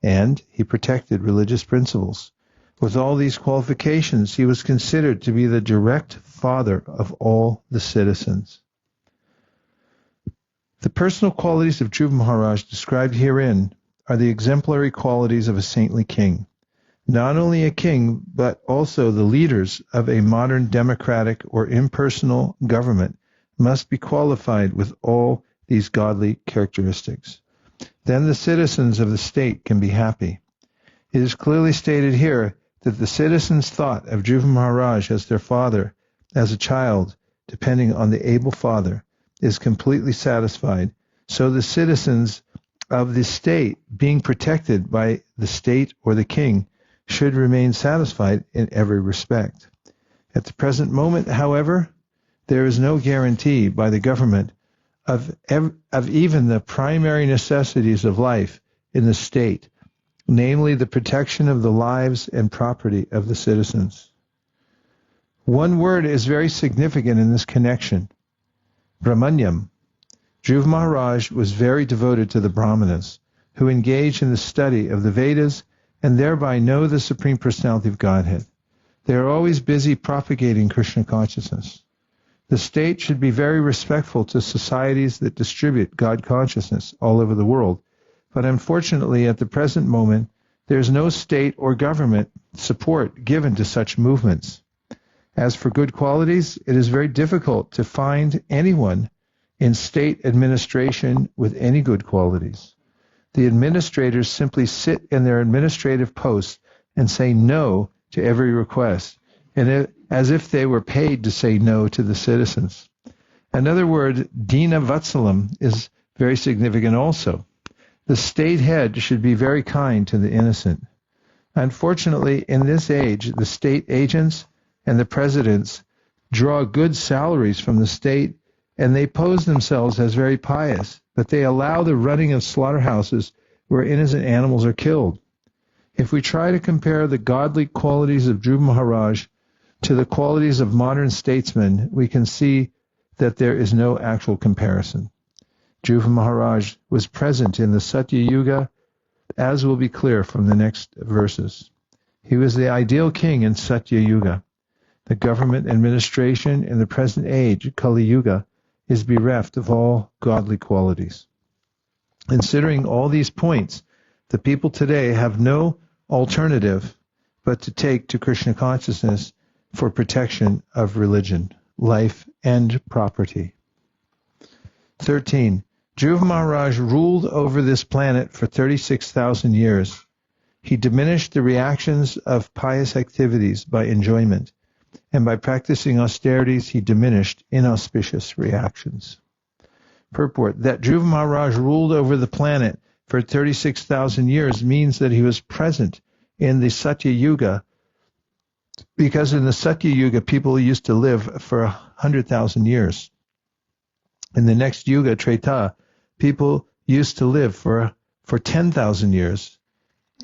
And he protected religious principles. With all these qualifications, he was considered to be the direct father of all the citizens. The personal qualities of Dhruva Maharaj described herein are the exemplary qualities of a saintly king. Not only a king, but also the leaders of a modern democratic or impersonal government must be qualified with all these godly characteristics. Then the citizens of the state can be happy. It is clearly stated here that the citizens thought of Dhruva Maharaj as their father, as a child, depending on the able father, is completely satisfied. So the citizens of the state, being protected by the state or the king, should remain satisfied in every respect. At the present moment, however, there is no guarantee by the government of even the primary necessities of life in the state, namely the protection of the lives and property of the citizens. One word is very significant in this connection: Brahmanyam. Dhruva Maharaj was very devoted to the Brahmanas, who engage in the study of the Vedas and thereby know the Supreme Personality of Godhead. They are always busy propagating Krishna consciousness. The state should be very respectful to societies that distribute God consciousness all over the world, but unfortunately at the present moment there is no state or government support given to such movements. As for good qualities, it is very difficult to find anyone in state administration with any good qualities. The administrators simply sit in their administrative posts and say no to every request, as if they were paid to say no to the citizens. Another word, Dina Vatsalam, is very significant also. The state head should be very kind to the innocent. Unfortunately, in this age, the state agents and the presidents draw good salaries from the state, and they pose themselves as very pious, but they allow the running of slaughterhouses where innocent animals are killed. If we try to compare the godly qualities of Dhruva Maharaj to the qualities of modern statesmen, we can see that there is no actual comparison. Dhruva Maharaj was present in the Satya Yuga, as will be clear from the next verses. He was the ideal king in Satya Yuga. The government administration in the present age, Kali Yuga, is bereft of all godly qualities. Considering all these points, the people today have no alternative but to take to Krishna consciousness for protection of religion, life, and property. 13. Dhruva Maharaj ruled over this planet for 36,000 years. He diminished the reactions of pious activities by enjoyment, and by practicing austerities, he diminished inauspicious reactions. Purport: that Dhruva Maharaj ruled over the planet for 36,000 years means that he was present in the Satya Yuga, because in the Satya Yuga, people used to live for 100,000 years. In the next Yuga, Treta, people used to live for 10,000 years.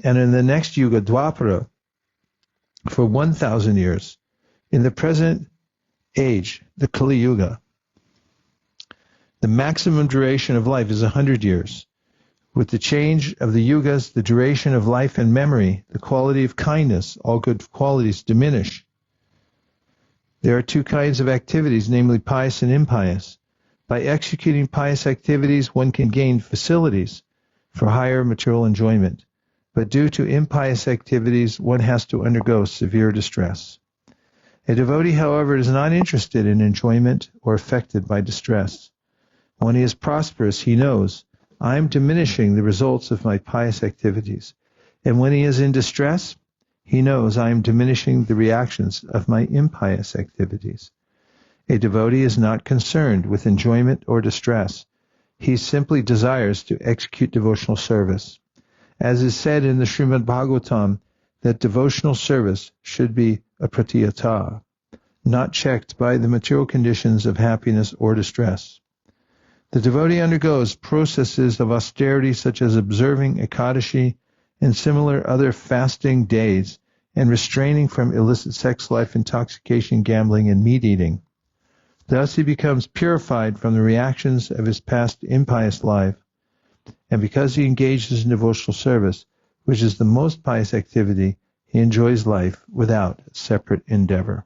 And in the next Yuga, Dwapara, for 1,000 years. In the present age, the Kali Yuga, the maximum duration of life is 100 years. With the change of the yugas, the duration of life and memory, the quality of kindness, all good qualities diminish. There are two kinds of activities, namely pious and impious. By executing pious activities, one can gain facilities for higher material enjoyment. But due to impious activities, one has to undergo severe distress. A devotee, however, is not interested in enjoyment or affected by distress. When he is prosperous, he knows, I am diminishing the results of my pious activities. And when he is in distress, he knows, I am diminishing the reactions of my impious activities. A devotee is not concerned with enjoyment or distress. He simply desires to execute devotional service. As is said in the Srimad Bhagavatam, that devotional service should be a pratiyata, not checked by the material conditions of happiness or distress. The devotee undergoes processes of austerity such as observing Ekadashi and similar other fasting days and restraining from illicit sex life, intoxication, gambling, and meat eating. Thus he becomes purified from the reactions of his past impious life, and because he engages in devotional service, which is the most pious activity, he enjoys life without separate endeavor.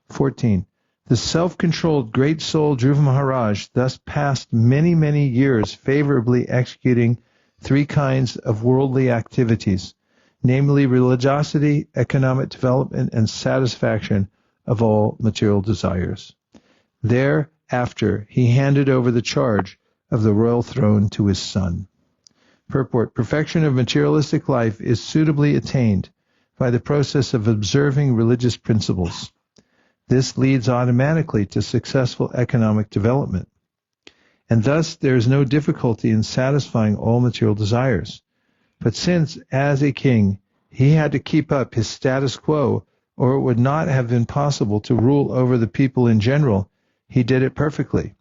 14. The self-controlled great soul Dhruva Maharaj thus passed many, many years favorably executing three kinds of worldly activities, namely religiosity, economic development, and satisfaction of all material desires. Thereafter, he handed over the charge of the royal throne to his son. Purport: perfection of materialistic life is suitably attained by the process of observing religious principles. This leads automatically to successful economic development. And thus there is no difficulty in satisfying all material desires. But since, as a king, he had to keep up his status quo, or it would not have been possible to rule over the people in general, he did it perfectly.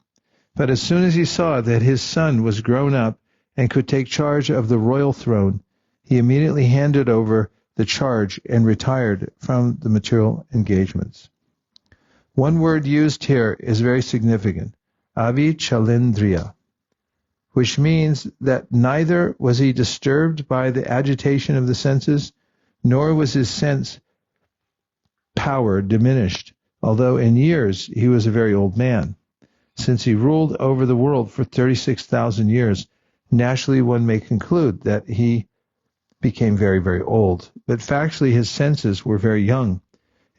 But as soon as he saw that his son was grown up and could take charge of the royal throne, he immediately handed over the charge and retired from the material engagements. One word used here is very significant, avichalendriya, which means that neither was he disturbed by the agitation of the senses, nor was his sense power diminished, although in years he was a very old man. Since he ruled over the world for 36,000 years, naturally one may conclude that he became very, very old. But factually his senses were very young,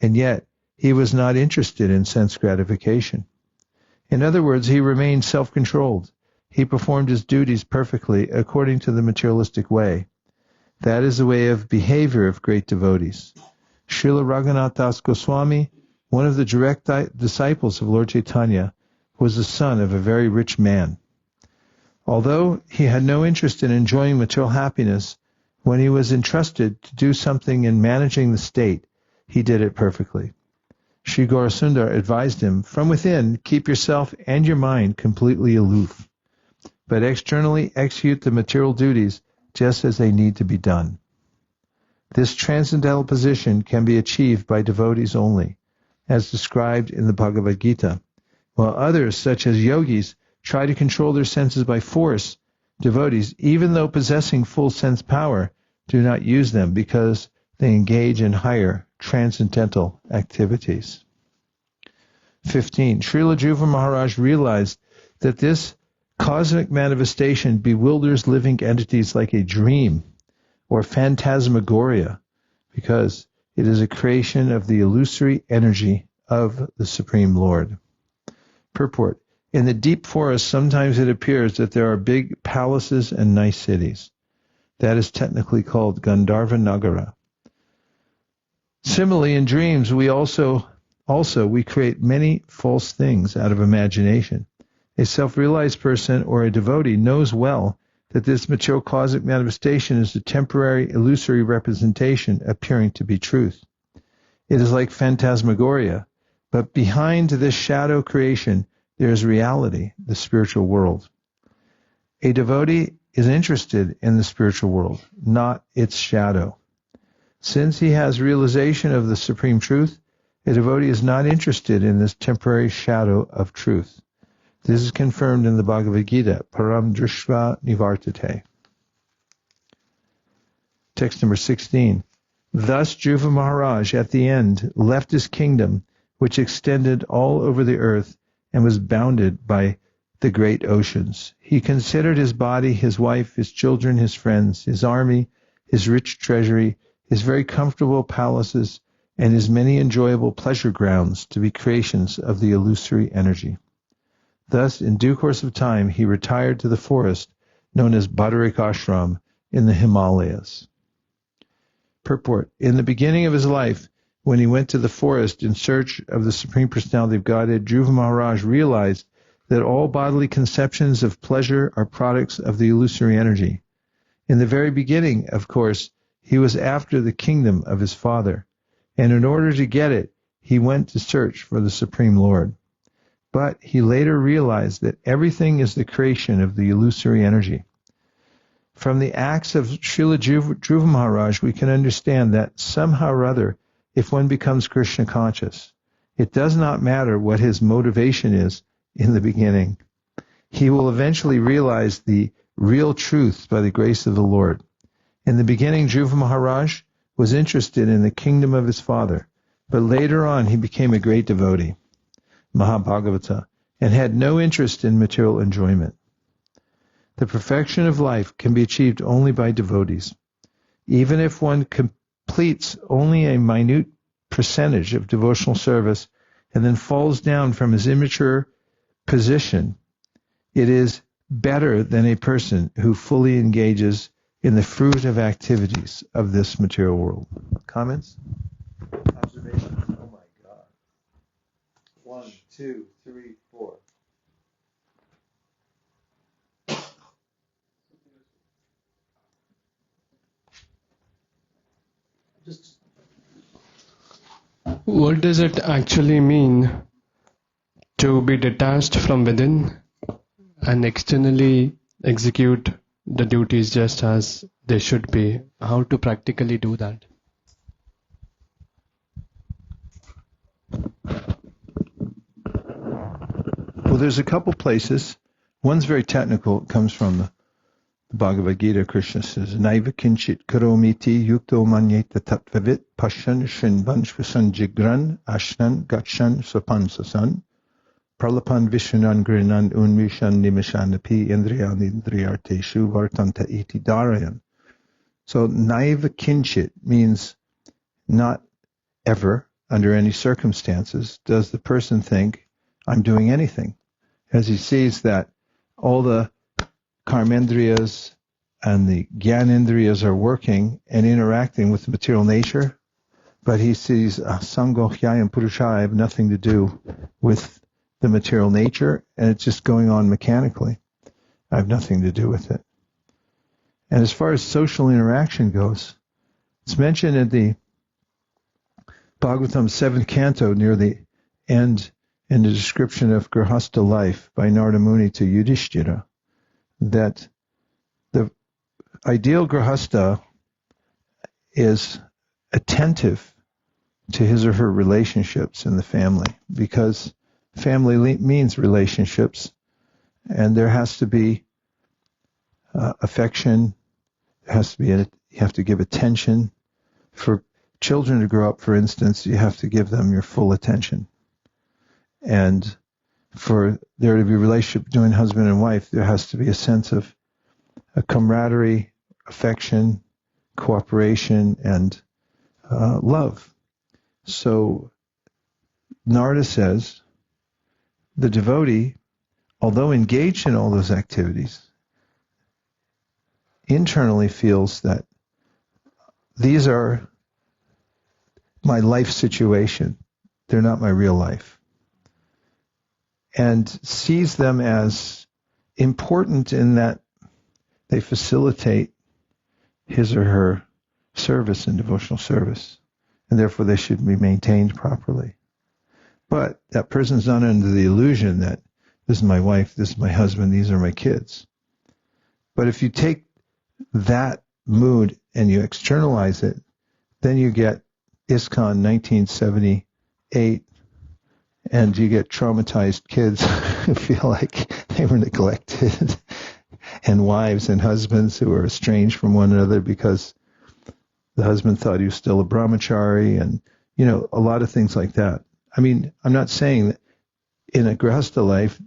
and yet he was not interested in sense gratification. In other words, he remained self-controlled. He performed his duties perfectly according to the materialistic way. That is the way of behavior of great devotees. Srila Raghunath Das Goswami, one of the direct disciples of Lord Chaitanya, was the son of a very rich man. Although he had no interest in enjoying material happiness, when he was entrusted to do something in managing the state, he did it perfectly. Sri Gaurasundar advised him, from within, keep yourself and your mind completely aloof, but externally execute the material duties just as they need to be done. This transcendental position can be achieved by devotees only, as described in the Bhagavad Gita. While others, such as yogis, try to control their senses by force, devotees, even though possessing full sense power, do not use them because they engage in higher transcendental activities. 15. Srila Dhruva Maharaj realized that this cosmic manifestation bewilders living entities like a dream or phantasmagoria, because it is a creation of the illusory energy of the Supreme Lord. Purport. In the deep forest, sometimes it appears that there are big palaces and nice cities. That is technically called Gandharva Nagara. Similarly, in dreams, we create many false things out of imagination. A self-realized person or a devotee knows well that this material cosmic manifestation is a temporary, illusory representation appearing to be truth. It is like phantasmagoria, but behind this shadow creation, there is reality, the spiritual world. A devotee is interested in the spiritual world, not its shadow. Since he has realization of the supreme truth, a devotee is not interested in this temporary shadow of truth. This is confirmed in the Bhagavad Gita, Param Drishva Nivartate. Text number 16. Thus Dhruva Maharaj at the end left his kingdom, which extended all over the earth and was bounded by the great oceans. He considered his body, his wife, his children, his friends, his army, his rich treasury, his very comfortable palaces, and his many enjoyable pleasure grounds to be creations of the illusory energy. Thus, in due course of time, he retired to the forest known as Badarik Ashram in the Himalayas. Purport. In the beginning of his life, when he went to the forest in search of the Supreme Personality of Godhead, Dhruva Maharaj realized that all bodily conceptions of pleasure are products of the illusory energy. In the very beginning, of course, he was after the kingdom of his father, and in order to get it, he went to search for the Supreme Lord. But he later realized that everything is the creation of the illusory energy. From the acts of Srila Dhruva Maharaj, we can understand that somehow or other, if one becomes Krishna conscious, it does not matter what his motivation is in the beginning. He will eventually realize the real truth by the grace of the Lord. In the beginning, Dhruva Maharaj was interested in the kingdom of his father, but later on he became a great devotee, Mahabhagavata, and had no interest in material enjoyment. The perfection of life can be achieved only by devotees. Even if one completes only a minute percentage of devotional service and then falls down from his immature position, it is better than a person who fully engages in the fruit of activities of this material world. Comments? Observations? Oh my God. 1, 2, 3, 4. What does it actually mean to be detached from within and externally execute the duties just as they should be? How to practically do that? Well, there's a couple places. One's very technical. It comes from the Bhagavad Gita. Krishna says, Naiva kinchit karomiti yukto manyeta tattvavit pashan shinvan shvasan jigran ashnan gakshan sapan sasan pralapan vishanan grinan unmishan nimishanapi indriyan indriyarteshu vartanta iti darayan. So naiva kinchit means not ever, under any circumstances, does the person think, I'm doing anything. as he sees that all the karmendriyas and the gyanendriyas are working and interacting with the material nature, but he sees sango hyayam purusha, I have nothing to do with the material nature, and it's just going on mechanically. I have nothing to do with it. And as far as social interaction goes, it's mentioned in the Bhagavatam 7th canto near the end in the description of Grihastha life by Narada Muni to Yudhishthira, that the ideal Grihastha is attentive to his or her relationships in the family, because family means relationships, and there has to be affection. There has to be you have to give attention. For children to grow up, for instance, you have to give them your full attention. And for there to be a relationship between husband and wife, there has to be a sense of a camaraderie, affection, cooperation, and love. So Narada says the devotee, although engaged in all those activities, internally feels that these are my life situation. They're not my real life. And sees them as important in that they facilitate his or her service and devotional service, and therefore they should be maintained properly. But that person's not under the illusion that this is my wife, this is my husband, these are my kids. But if you take that mood and you externalize it, then you get ISKCON 1978, and you get traumatized kids who feel like they were neglected, and wives and husbands who are estranged from one another because the husband thought he was still a brahmachari, and a lot of things like that. I mean, I'm not saying that in a grihastha life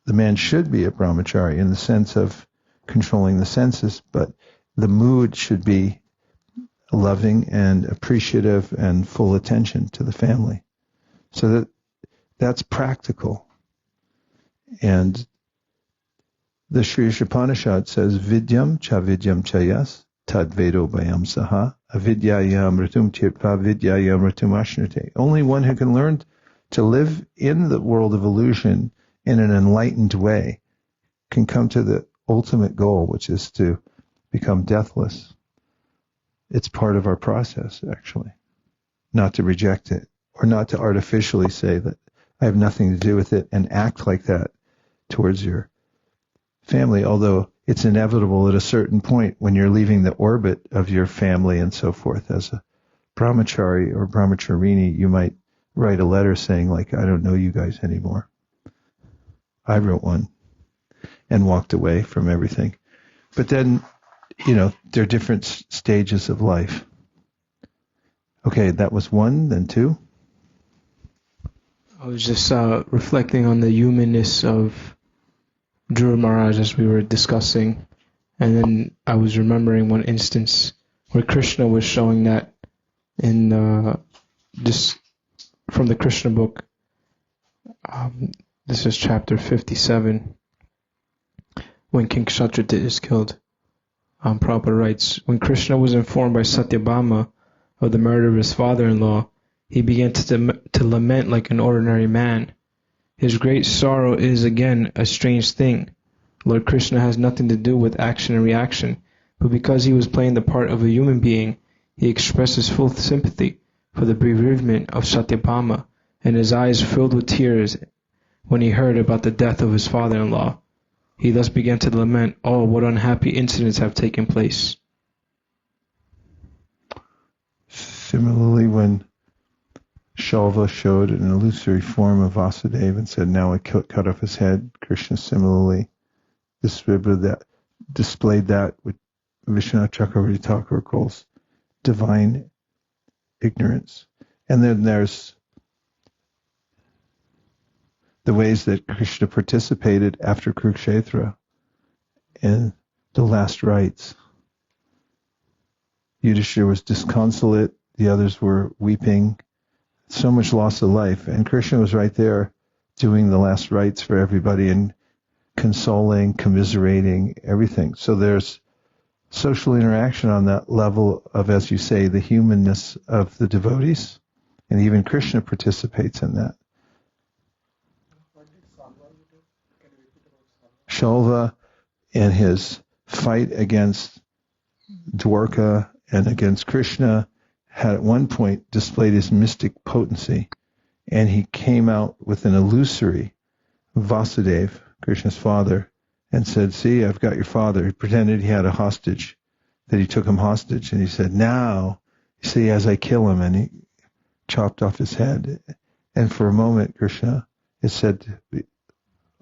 the man should be a brahmachari in the sense of controlling the senses, but the mood should be loving and appreciative and full attention to the family. So that's practical. And the Sri Upanishad says, Vidyam cha vidyam chayas tad vedo bayam saha avidyayam ritum tirtva vidyayam ritum ashnate. Only one who can learn to live in the world of illusion in an enlightened way can come to the ultimate goal, which is to become deathless. It's part of our process, actually, not to reject it, or not to artificially say that I have nothing to do with it and act like that towards your family, although it's inevitable at a certain point when you're leaving the orbit of your family and so forth. As a brahmachari or brahmacharini, you might write a letter saying, like, I don't know you guys anymore. I wrote one and walked away from everything. But then, there are different stages of life. Okay, that was one, then two. I was just reflecting on the humanness of Dhruva Maharaj as we were discussing, and then I was remembering one instance where Krishna was showing that in just from the Krishna book. This is chapter 57, when King Kshatrita is killed. Prabhupada writes, when Krishna was informed by Satyabhama of the murder of his father-in-law, he began to lament like an ordinary man. His great sorrow is, again, a strange thing. Lord Krishna has nothing to do with action and reaction, but because he was playing the part of a human being, he expressed his full sympathy for the bereavement of Satyabhama, and his eyes filled with tears when he heard about the death of his father-in-law. He thus began to lament, oh, what unhappy incidents have taken place. Similarly, when Shalva showed an illusory form of Vasudeva and said, now I cut off his head, Krishna similarly displayed that which Vishwanath Chakravarti Thakur calls divine ignorance. And then there's the ways that Krishna participated after Kurukshetra in the last rites. Yudhishthira was disconsolate, the others were weeping, so much loss of life, and Krishna was right there doing the last rites for everybody and consoling, commiserating, everything. So there's social interaction on that level of, as you say, the humanness of the devotees, and even Krishna participates in that. Shalva, in his fight against Dwarka and against Krishna, had at one point displayed his mystic potency, and he came out with an illusory Vasudeva, Krishna's father, and said, "See, I've got your father." He pretended he had a hostage, that he took him hostage, and he said, "Now, see, as I kill him," and he chopped off his head. And for a moment, Krishna, it said,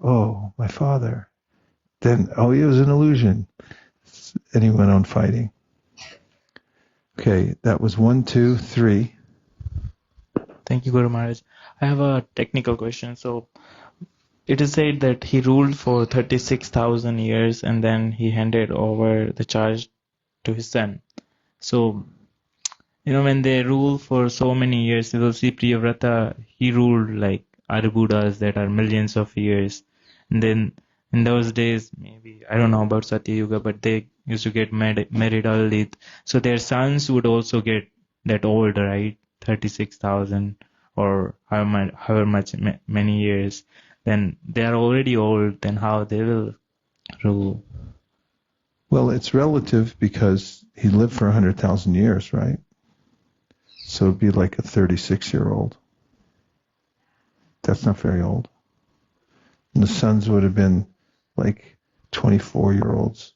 "Oh, my father." Then, oh, it was an illusion. And he went on fighting. Okay, that was 1, 2, 3. Thank you, Guru Maharaj. I have a technical question. So, it is said that he ruled for 36,000 years and then he handed over the charge to his son. So, when they rule for so many years, you will see Priyavrata, he ruled like Aribudas that are millions of years. And then in those days, maybe, I don't know about Satya Yuga, but they used to get married early. So their sons would also get that old, right? 36,000 or however many years. Then they are already old, then how they will rule? Well, it's relative because he lived for 100,000 years, right? So it'd be like a 36-year-old. That's not very old. And the sons would have been like 24-year-olds,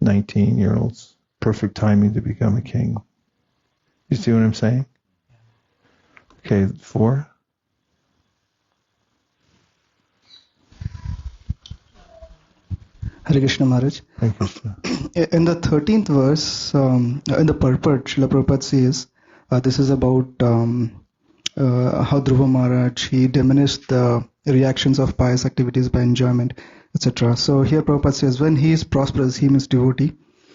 19-year-olds. Perfect timing to become a king. You see what I'm saying? Okay, 4. Hare Krishna Maharaj. Hare Krishna. In the 13th verse, in the purport, Srila Prabhupada says, this is about how Dhruva Maharaj, he diminished the reactions of pious activities by enjoyment, etc. So here Prabhupada says, when he is prosperous, he means devotee,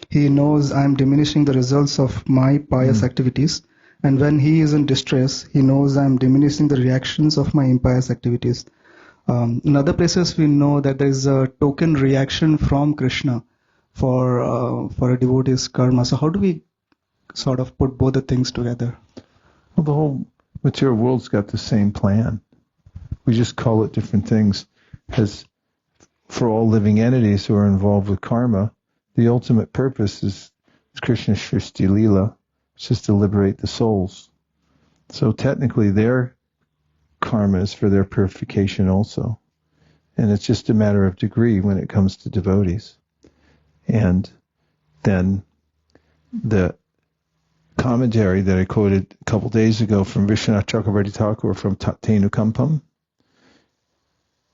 he knows I am diminishing the results of my pious activities. And when he is in distress, he knows I am diminishing the reactions of my impious activities. In other places, we know that there is a token reaction from Krishna for a devotee's karma. So how do we sort of put both the things together? Well, the whole material world's got the same plan. We just call it different things. As for all living entities who are involved with karma, the ultimate purpose is Krishna's Shrishti Leela, which is to liberate the souls. So technically their karma is for their purification also. And it's just a matter of degree when it comes to devotees. And then the commentary that I quoted a couple days ago from Vishwanath Chakravarti Thakur from Tatenukampam.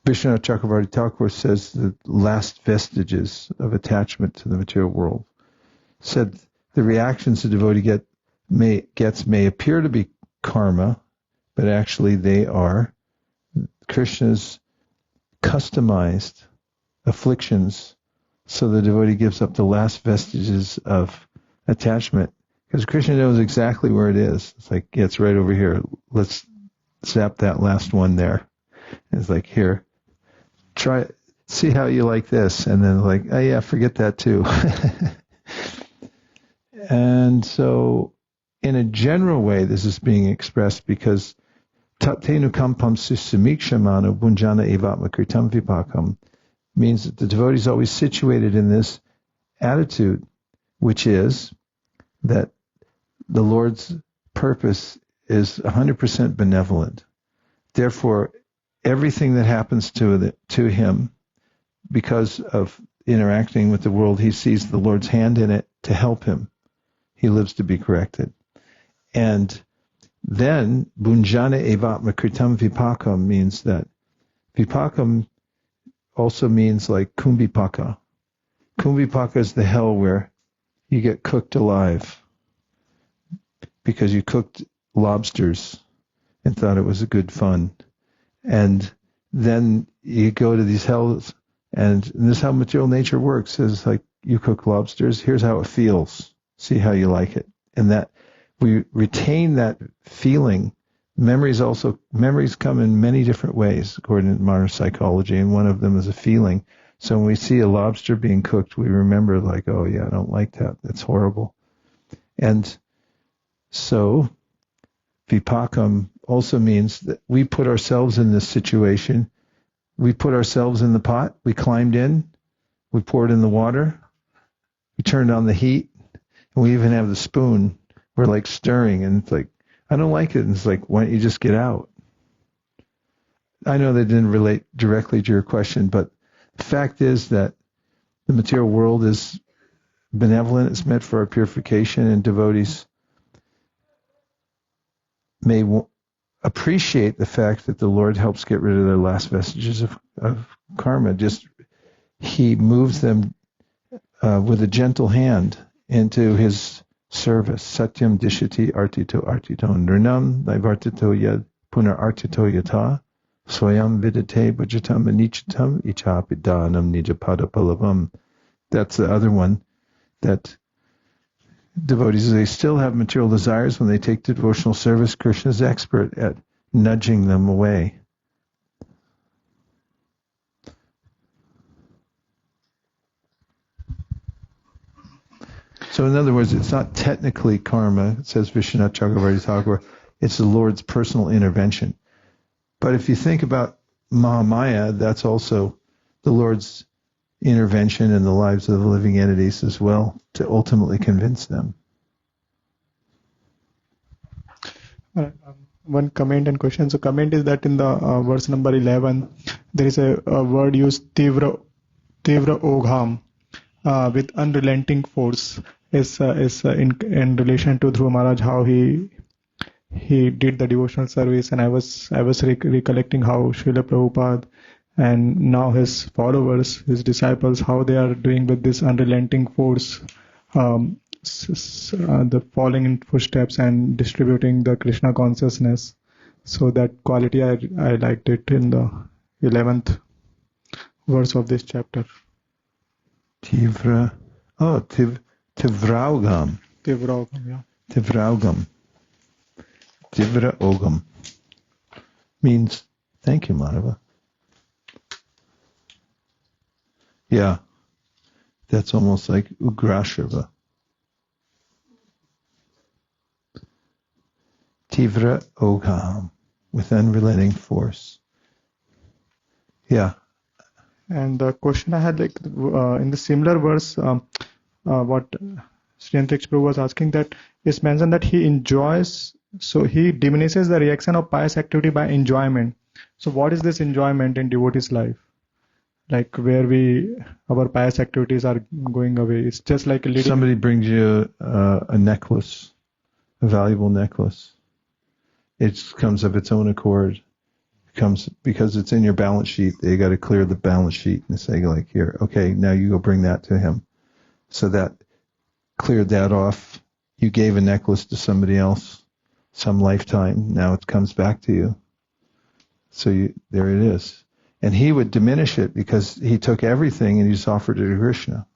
Vishwanath Chakravarti Thakur says the last vestiges of attachment to the material world. Said the reactions the devotee gets may appear to be karma, but actually they are Krishna's customized afflictions, so the devotee gives up the last vestiges of attachment. Because Krishna knows exactly where it is. It's like, yeah, it's right over here. Let's zap that last one there. And it's like, here, try, see how you like this. And then like, oh yeah, forget that too. And so, in a general way, this is being expressed because Tatenu kampam susamikshamano bunjana evatma kritam vipakam means that the devotee is always situated in this attitude, which is that the Lord's purpose is 100% benevolent. Therefore, everything that happens to him, because of interacting with the world, he sees the Lord's hand in it to help him. He lives to be corrected. And then, bunjana evatma kritam vipakam means that vipakam also means like kumbhipaka. Kumbhipaka is the hell where you get cooked alive because you cooked lobsters and thought it was a good fun. And then you go to these hells, and this is how material nature works. It's like you cook lobsters, here's how it feels. See how you like it. And that we retain that feeling Memories come in many different ways, according to modern psychology, and one of them is a feeling. So when we see a lobster being cooked, we remember like, oh yeah, I don't like that. That's horrible. And so vipakam also means that we put ourselves in this situation. We put ourselves in the pot. We climbed in. We poured in the water. We turned on the heat. And we even have the spoon. We're like stirring, and it's like, I don't like it. And it's like, why don't you just get out? I know that didn't relate directly to your question, but the fact is that the material world is benevolent. It's meant for our purification, and devotees may appreciate the fact that the Lord helps get rid of their last vestiges of karma. Just He moves them with a gentle hand into His service. Satyam dishati artito artito nirnam naivartito yad punar artito yata swayam vidate bhajatam anichatam ichapidanam nijapada palavam. That's the other one, that devotees, they still have material desires. When they take to devotional service, Krishna is expert at nudging them away. So in other words, it's not technically karma, it says Vishwanath Chakravarti Thakur, it's the Lord's personal intervention. But if you think about Mahamaya, that's also the Lord's intervention in the lives of the living entities as well, to ultimately convince them. One comment and question. So comment is that in the verse number 11, there is a word used, Tivra Ogham, with unrelenting force. Is in relation to Dhruva Maharaj, how he did the devotional service, and I was recollecting how Srila Prabhupada and now his followers, his disciples, how they are doing with this unrelenting force, the falling in footsteps and distributing the Krishna consciousness. So that quality I liked it in the 11th verse of this chapter. Tivraugam. Yeah. Tivraugam. Tivra Ogam means, thank you, Madhava. Yeah, that's almost like Ugrashava. Tivra Ogam, with unrelenting force. Yeah. And the question I had, like, in the similar verse, what Sri Antriksh Prabhu was asking, that is mentioned that he enjoys, so he diminishes the reaction of pious activity by enjoyment. So what is this enjoyment in devotee's life? Like where our pious activities are going away. It's just like a little... Somebody brings you a necklace, a valuable necklace. It comes of its own accord. It comes because it's in your balance sheet. They got to clear the balance sheet and say, like, here, okay, now you go bring that to him. So that cleared that off. You gave a necklace to somebody else some lifetime. Now it comes back to you. So there it is. And he would diminish it because he took everything and he just offered it to Krishna.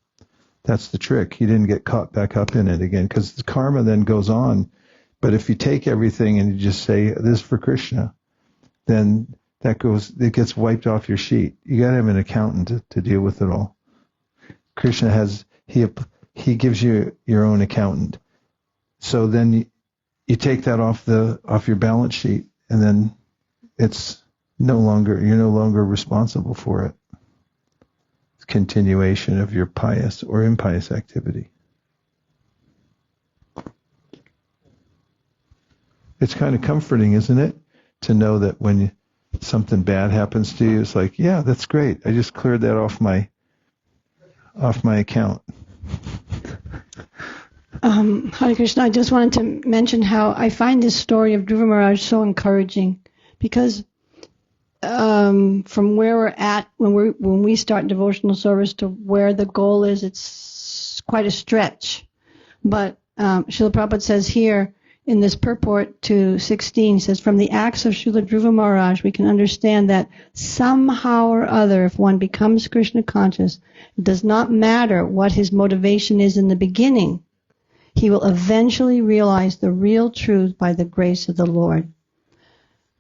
That's the trick. He didn't get caught back up in it again, because the karma then goes on. But if you take everything and you just say, this is for Krishna, then it gets wiped off your sheet. You got to have an accountant to deal with it all. Krishna he gives you your own accountant. So then you take that off your balance sheet, and then you're no longer responsible for it. It's continuation of your pious or impious activity. It's kind of comforting, isn't it, to know that when something bad happens to you, it's like, yeah, that's great. I just cleared that off my account. Hare Krishna, I just wanted to mention how I find this story of Dhruva Maharaj so encouraging, because from where we're at when we start devotional service to where the goal is, it's quite a stretch. But Srila Prabhupada says here in this purport to 16, he says, from the acts of Srila Dhruva Maharaj, we can understand that somehow or other, if one becomes Krishna conscious, it does not matter what his motivation is in the beginning, he will eventually realize the real truth by the grace of the Lord.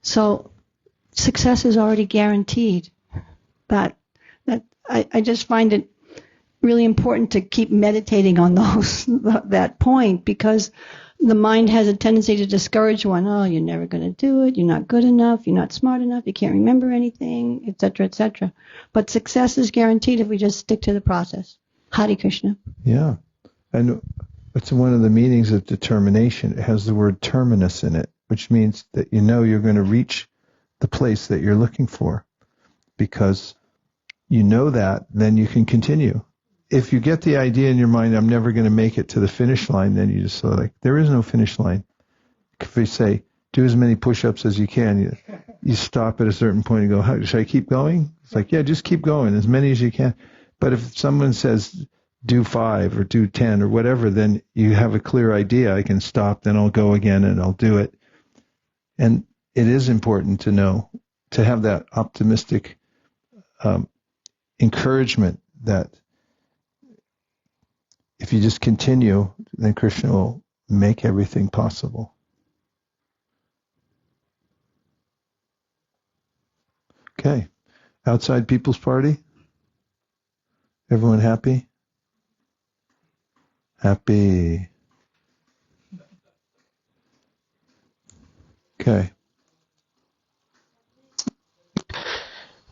So success is already guaranteed. That I just find it really important to keep meditating on that point, because the mind has a tendency to discourage one. Oh, you're never going to do it. You're not good enough. You're not smart enough. You can't remember anything, etc., etc. But success is guaranteed if we just stick to the process. Hare Krishna. Yeah. And it's one of the meanings of determination. It has the word terminus in it, which means that you know you're going to reach the place that you're looking for. Because you know that, then you can continue. If you get the idea in your mind, I'm never going to make it to the finish line, then you just sort of like, there is no finish line. If we say, do as many push-ups as you can, you stop at a certain point and go, should I keep going? It's like, yeah, just keep going, as many as you can. But if someone says, do 5 or do 10 or whatever, then you have a clear idea. I can stop, then I'll go again and I'll do it. And it is important to know, to have that optimistic encouragement that if you just continue, then Krishna will make everything possible. Okay. Outside People's Party? Everyone happy? Happy. Okay.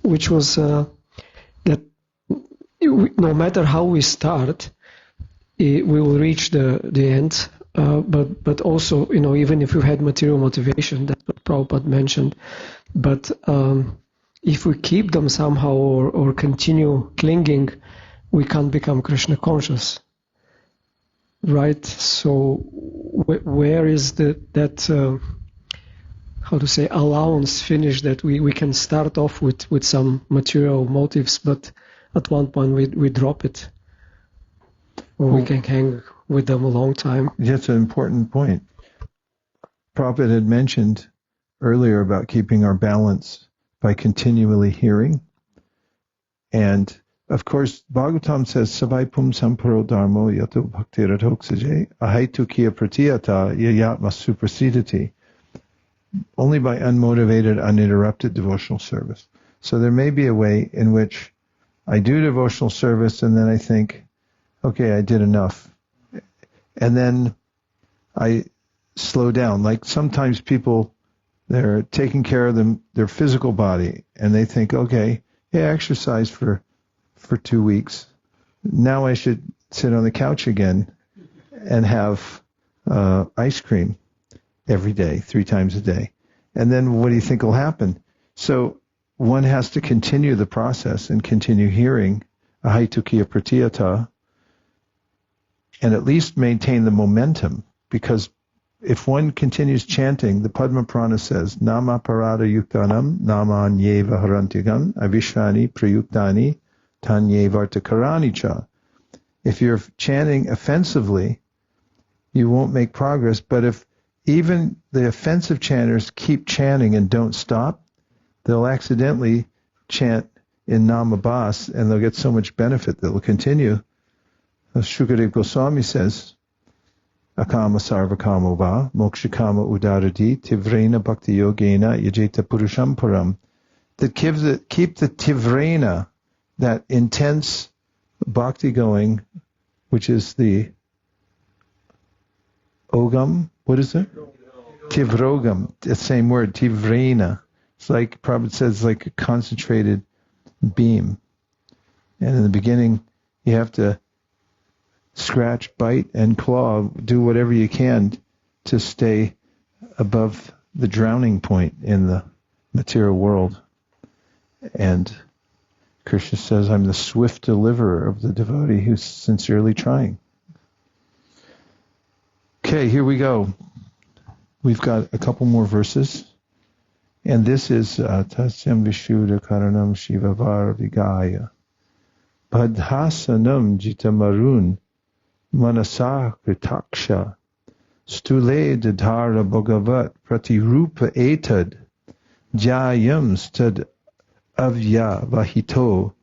Which was that no matter how we start, we will reach the end. But also, even if we had material motivation, that's what Prabhupada mentioned. But if we keep them somehow or continue clinging, we can't become Krishna conscious. Right? So where is that allowance finish that we can start off with some material motives, but at one point we drop it, or we can hang with them a long time. That's an important point. Prabhupada had mentioned earlier about keeping our balance by continually hearing. And of course, Bhagavatam says, Savai pum samparo dharmo yato bhakti radhoksaje ahaitu kiya pratiyata yayatma suprasidati. Only by unmotivated, uninterrupted devotional service. So there may be a way in which I do devotional service and then I think, okay, I did enough. And then I slow down. Like sometimes people, they're taking care of their physical body and they think, okay, yeah, I exercised for 2 weeks. Now I should sit on the couch again and have ice cream every day, 3 times a day. And then what do you think will happen? So one has to continue the process and continue hearing ahaitukya pratiyata and at least maintain the momentum, because if one continues chanting, the Padma Purana says, Nama parada yuktanam namanyeva harantigam avishani prayuktani tanye vartakarani cha. If you're chanting offensively, you won't make progress. But if even the offensive chanters keep chanting and don't stop, they'll accidentally chant in Namabhas and they'll get so much benefit that will continue. As Shukadev Goswami says, Akama sarvakamo va mokshakama udaradi tivrena bhakti yogena yajeta purusham param. That keep the tivrena, that intense bhakti going, which is the ogam. What is it? Tivrogam. The same word, tivrena. It's like Prabhupada says, like a concentrated beam. And in the beginning, you have to scratch, bite, and claw, do whatever you can to stay above the drowning point in the material world. And Krishna says, I'm the swift deliverer of the devotee who's sincerely trying. Okay, here we go. We've got a couple more verses. And this is Tasyam Vishuddha Karanam Shivavar Vigaya Padhasanam Jitamarun Manasa Kritaksha Stule Dadhara Bhagavat Pratirupa Etad Jayam Stad Avya Vahito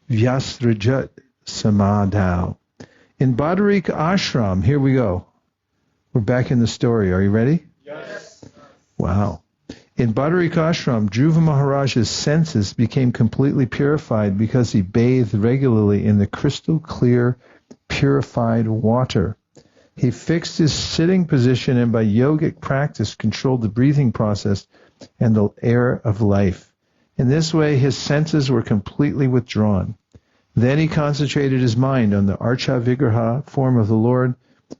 Vyasrajat Samadhau. In Bhadarika Ashram, here we go. We're back in the story. Are you ready? Yes. Wow. In Badarikashram, Dhruva Maharaja's senses became completely purified because he bathed regularly in the crystal clear, purified water. He fixed his sitting position and by yogic practice controlled the breathing process and the air of life. In this way, his senses were completely withdrawn. Then he concentrated his mind on the Archa Vigraha form of the Lord,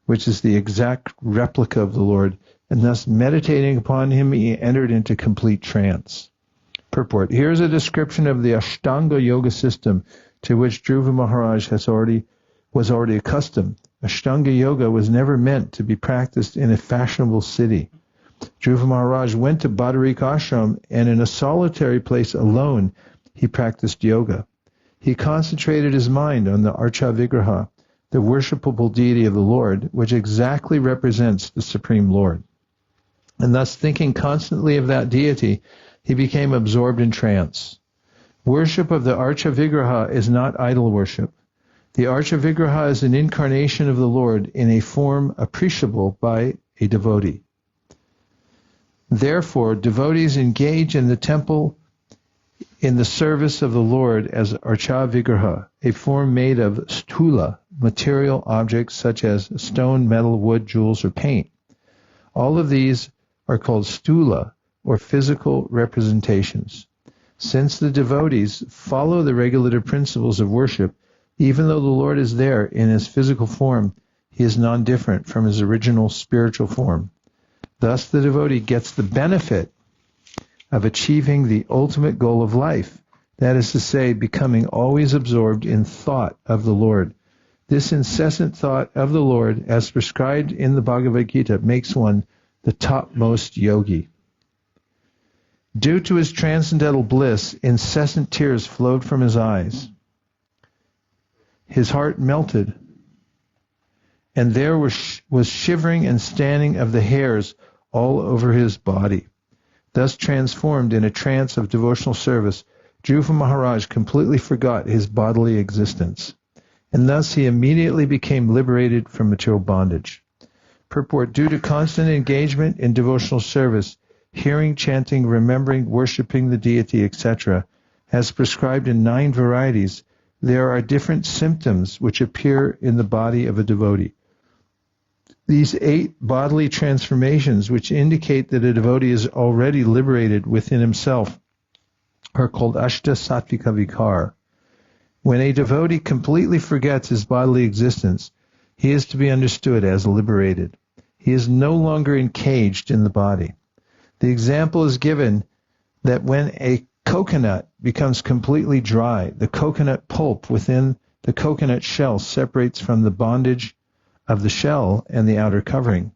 which is the exact replica of the Lord, and thus meditating upon him, he entered into complete trance. Purport. Here's a description of the Ashtanga Yoga system to which Dhruva Maharaj was already accustomed. Ashtanga Yoga was never meant to be practiced in a fashionable city. Dhruva Maharaj went to Badarikashram, and in a solitary place alone, he practiced yoga. He concentrated his mind on the Archa Vigraha, the worshipable deity of the Lord, which exactly represents the Supreme Lord. And thus, thinking constantly of that deity, he became absorbed in trance. Worship of the Archa Vigraha is not idol worship. The Archa Vigraha is an incarnation of the Lord in a form appreciable by a devotee. Therefore, devotees engage in the temple in the service of the Lord as Archa Vigraha, a form made of sthula, material objects such as stone, metal, wood, jewels, or paint. All of these are called sthula, or physical representations. Since the devotees follow the regulative principles of worship, even though the Lord is there in his physical form, he is non-different from his original spiritual form. Thus the devotee gets the benefit of achieving the ultimate goal of life, that is to say, becoming always absorbed in thought of the Lord. This incessant thought of the Lord, as prescribed in the Bhagavad Gita, makes one the topmost yogi. Due to his transcendental bliss, incessant tears flowed from his eyes. His heart melted, and there was shivering and standing of the hairs all over his body. Thus transformed in a trance of devotional service, Dhruva Maharaj completely forgot his bodily existence, and thus he immediately became liberated from material bondage. Purport. Due to constant engagement in devotional service, hearing, chanting, remembering, worshipping the deity, etc., as prescribed in 9 varieties, there are different symptoms which appear in the body of a devotee. These 8 bodily transformations, which indicate that a devotee is already liberated within himself, are called Ashta Sattvika Vikar. When a devotee completely forgets his bodily existence, he is to be understood as liberated. He is no longer encaged in the body. The example is given that when a coconut becomes completely dry, the coconut pulp within the coconut shell separates from the bondage of the shell and the outer covering.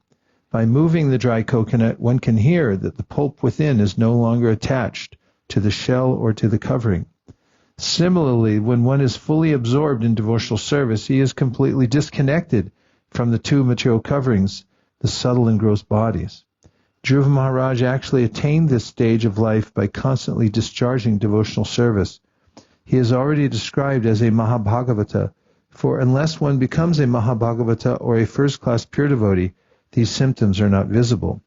By moving the dry coconut, one can hear that the pulp within is no longer attached to the shell or to the covering. Similarly, when one is fully absorbed in devotional service, he is completely disconnected from the 2 material coverings, the subtle and gross bodies. Dhruva Maharaj actually attained this stage of life by constantly discharging devotional service. He is already described as a Mahabhagavata, for unless one becomes a Mahabhagavata or a first-class pure devotee, these symptoms are not visible.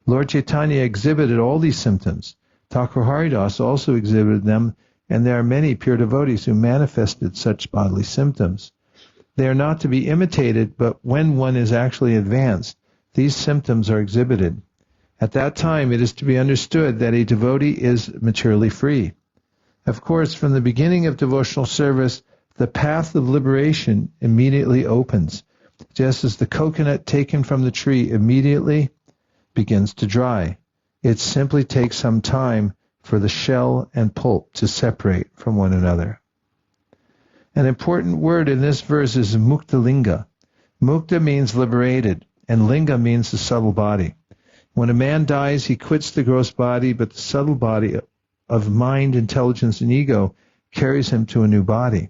Lord Chaitanya exhibited all these symptoms. Thakur Haridas also exhibited them, and there are many pure devotees who manifested such bodily symptoms. They are not to be imitated, but when one is actually advanced, these symptoms are exhibited. At that time, it is to be understood that a devotee is materially free. Of course, from the beginning of devotional service, the path of liberation immediately opens, just as the coconut taken from the tree immediately begins to dry. It simply takes some time for the shell and pulp to separate from one another. An important word in this verse is mukta linga. Mukta means liberated, and linga means the subtle body. When a man dies, he quits the gross body, but the subtle body of mind, intelligence, and ego carries him to a new body.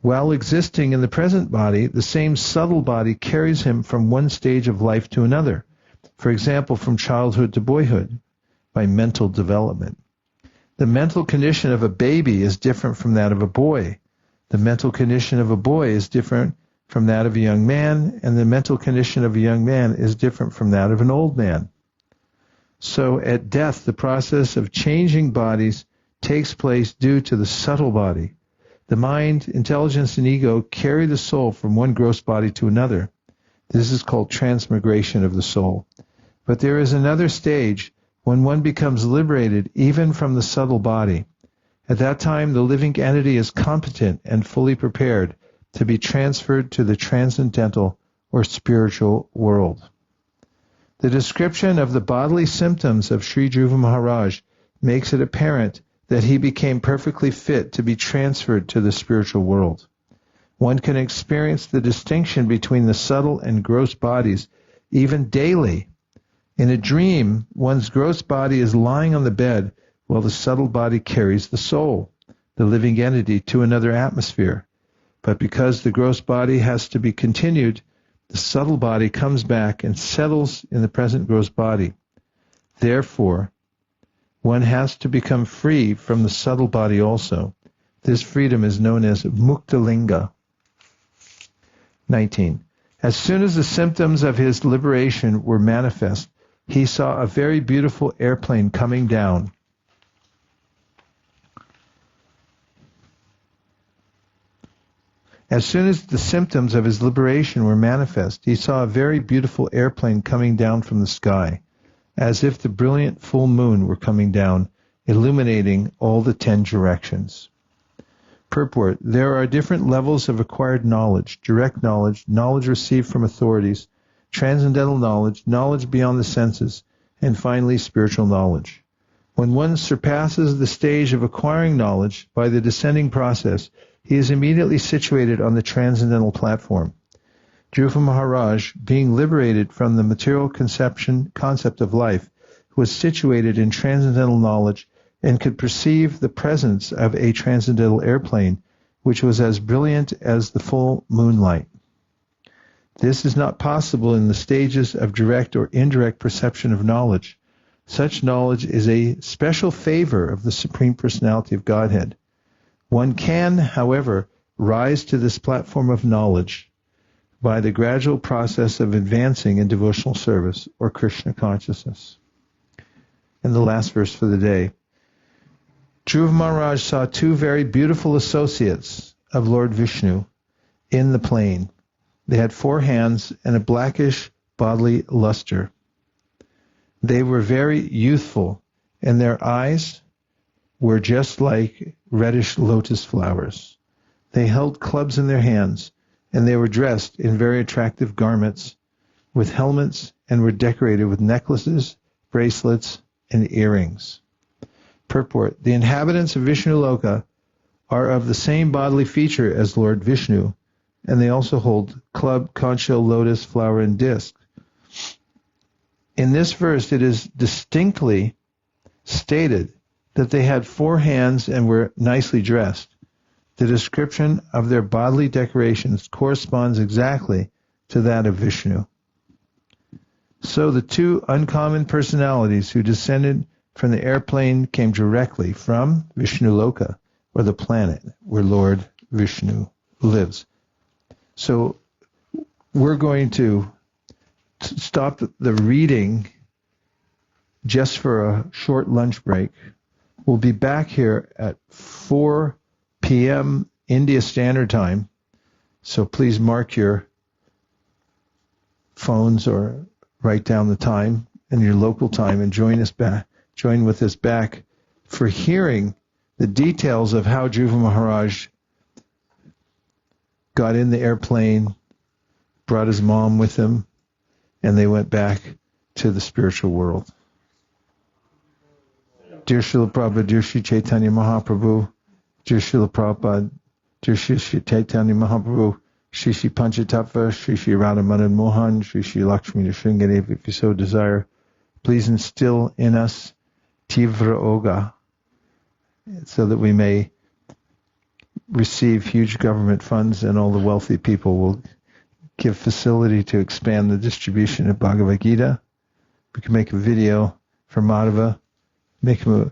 While existing in the present body, the same subtle body carries him from one stage of life to another. For example, from childhood to boyhood, by mental development. The mental condition of a baby is different from that of a boy. The mental condition of a boy is different from that of a young man, and the mental condition of a young man is different from that of an old man. So at death, the process of changing bodies takes place due to the subtle body. The mind, intelligence, and ego carry the soul from one gross body to another. This is called transmigration of the soul. But there is another stage when one becomes liberated even from the subtle body. At that time, the living entity is competent and fully prepared to be transferred to the transcendental or spiritual world. The description of the bodily symptoms of Sri Dhruva Maharaj makes it apparent that he became perfectly fit to be transferred to the spiritual world. One can experience the distinction between the subtle and gross bodies even daily. In a dream, one's gross body is lying on the bed while the subtle body carries the soul, the living entity, to another atmosphere. But because the gross body has to be continued, the subtle body comes back and settles in the present gross body. Therefore, one has to become free from the subtle body also. This freedom is known as muktalinga. 19. As soon as the symptoms of his liberation were manifest, he saw a very beautiful airplane coming down. As soon as the symptoms of his liberation were manifest, he saw a very beautiful airplane coming down from the sky, as if the brilliant full moon were coming down, illuminating all the 10 directions. Purport: there are different levels of acquired knowledge: direct knowledge, knowledge received from authorities, transcendental knowledge, knowledge beyond the senses, and finally spiritual knowledge. When one surpasses the stage of acquiring knowledge by the descending process, he is immediately situated on the transcendental platform. Dhruva Maharaj, being liberated from the material concept of life, was situated in transcendental knowledge and could perceive the presence of a transcendental airplane, which was as brilliant as the full moonlight. This is not possible in the stages of direct or indirect perception of knowledge. Such knowledge is a special favor of the Supreme Personality of Godhead. One can, however, rise to this platform of knowledge by the gradual process of advancing in devotional service or Krishna consciousness. And the last verse for the day. Dhruva Maharaj saw 2 very beautiful associates of Lord Vishnu in the plain. They had 4 hands and a blackish bodily luster. They were very youthful, and their eyes were just like reddish lotus flowers. They held clubs in their hands, and they were dressed in very attractive garments, with helmets, and were decorated with necklaces, bracelets, and earrings. Purport: the inhabitants of Vishnu Loka are of the same bodily feature as Lord Vishnu, and they also hold club, conch shell, lotus, flower, and disc. In this verse, it is distinctly stated that they had 4 hands and were nicely dressed. The description of their bodily decorations corresponds exactly to that of Vishnu. So the 2 uncommon personalities who descended from the airplane came directly from Vishnu Loka, or the planet where Lord Vishnu lives. So we're going to stop the reading just for a short lunch break. We'll be back here at 4 p.m. India Standard Time. So please mark your phones or write down the time and your local time and join with us back for hearing the details of how Dhruva Maharaj got in the airplane, brought his mom with him, and they went back to the spiritual world. Dear Srila Prabhupada, dear Sri Chaitanya Mahaprabhu, dear Srila Prabhupada, dear Sri Chaitanya Mahaprabhu, Shri Shri Panchatattva, Shri Shri Radha Madan Mohan, Shri Shri Lakshmi Nrsingadev, if you so desire, please instill in us Tivra Oga, so that we may receive huge government funds and all the wealthy people will give facility to expand the distribution of Bhagavad Gita. We can make a video for Madhava, make him a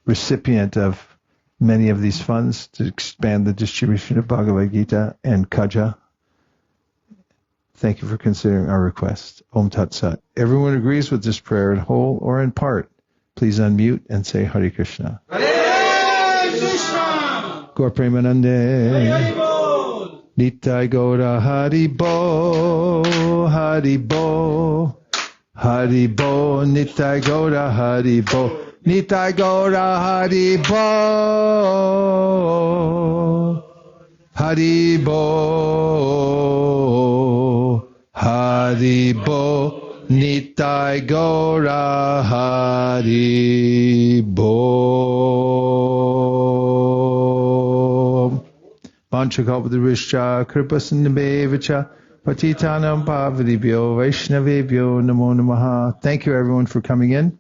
recipient of many of these funds to expand the distribution of Bhagavad Gita and Kaja. Thank you for considering our request. Om Tat Sat. Everyone agrees with this prayer in whole or in part. Please unmute and say Hare Krishna. Hare Krishna. Gaur Premanande. Hare Bol. Nitai Gaura Hari Bo. Hari Bo. Hari Bo. Nitai Gaura Hari Bo. Nitai Gaura Hari Bo. Hari Bo. Hari Bo. Nitai Gaura Hari Bo. Vanchakalpadurishcha Kripasindhamevacha Patitanam Pavadibhyo Vaishnavebhyo Namo Namaha. Thank you everyone for coming in.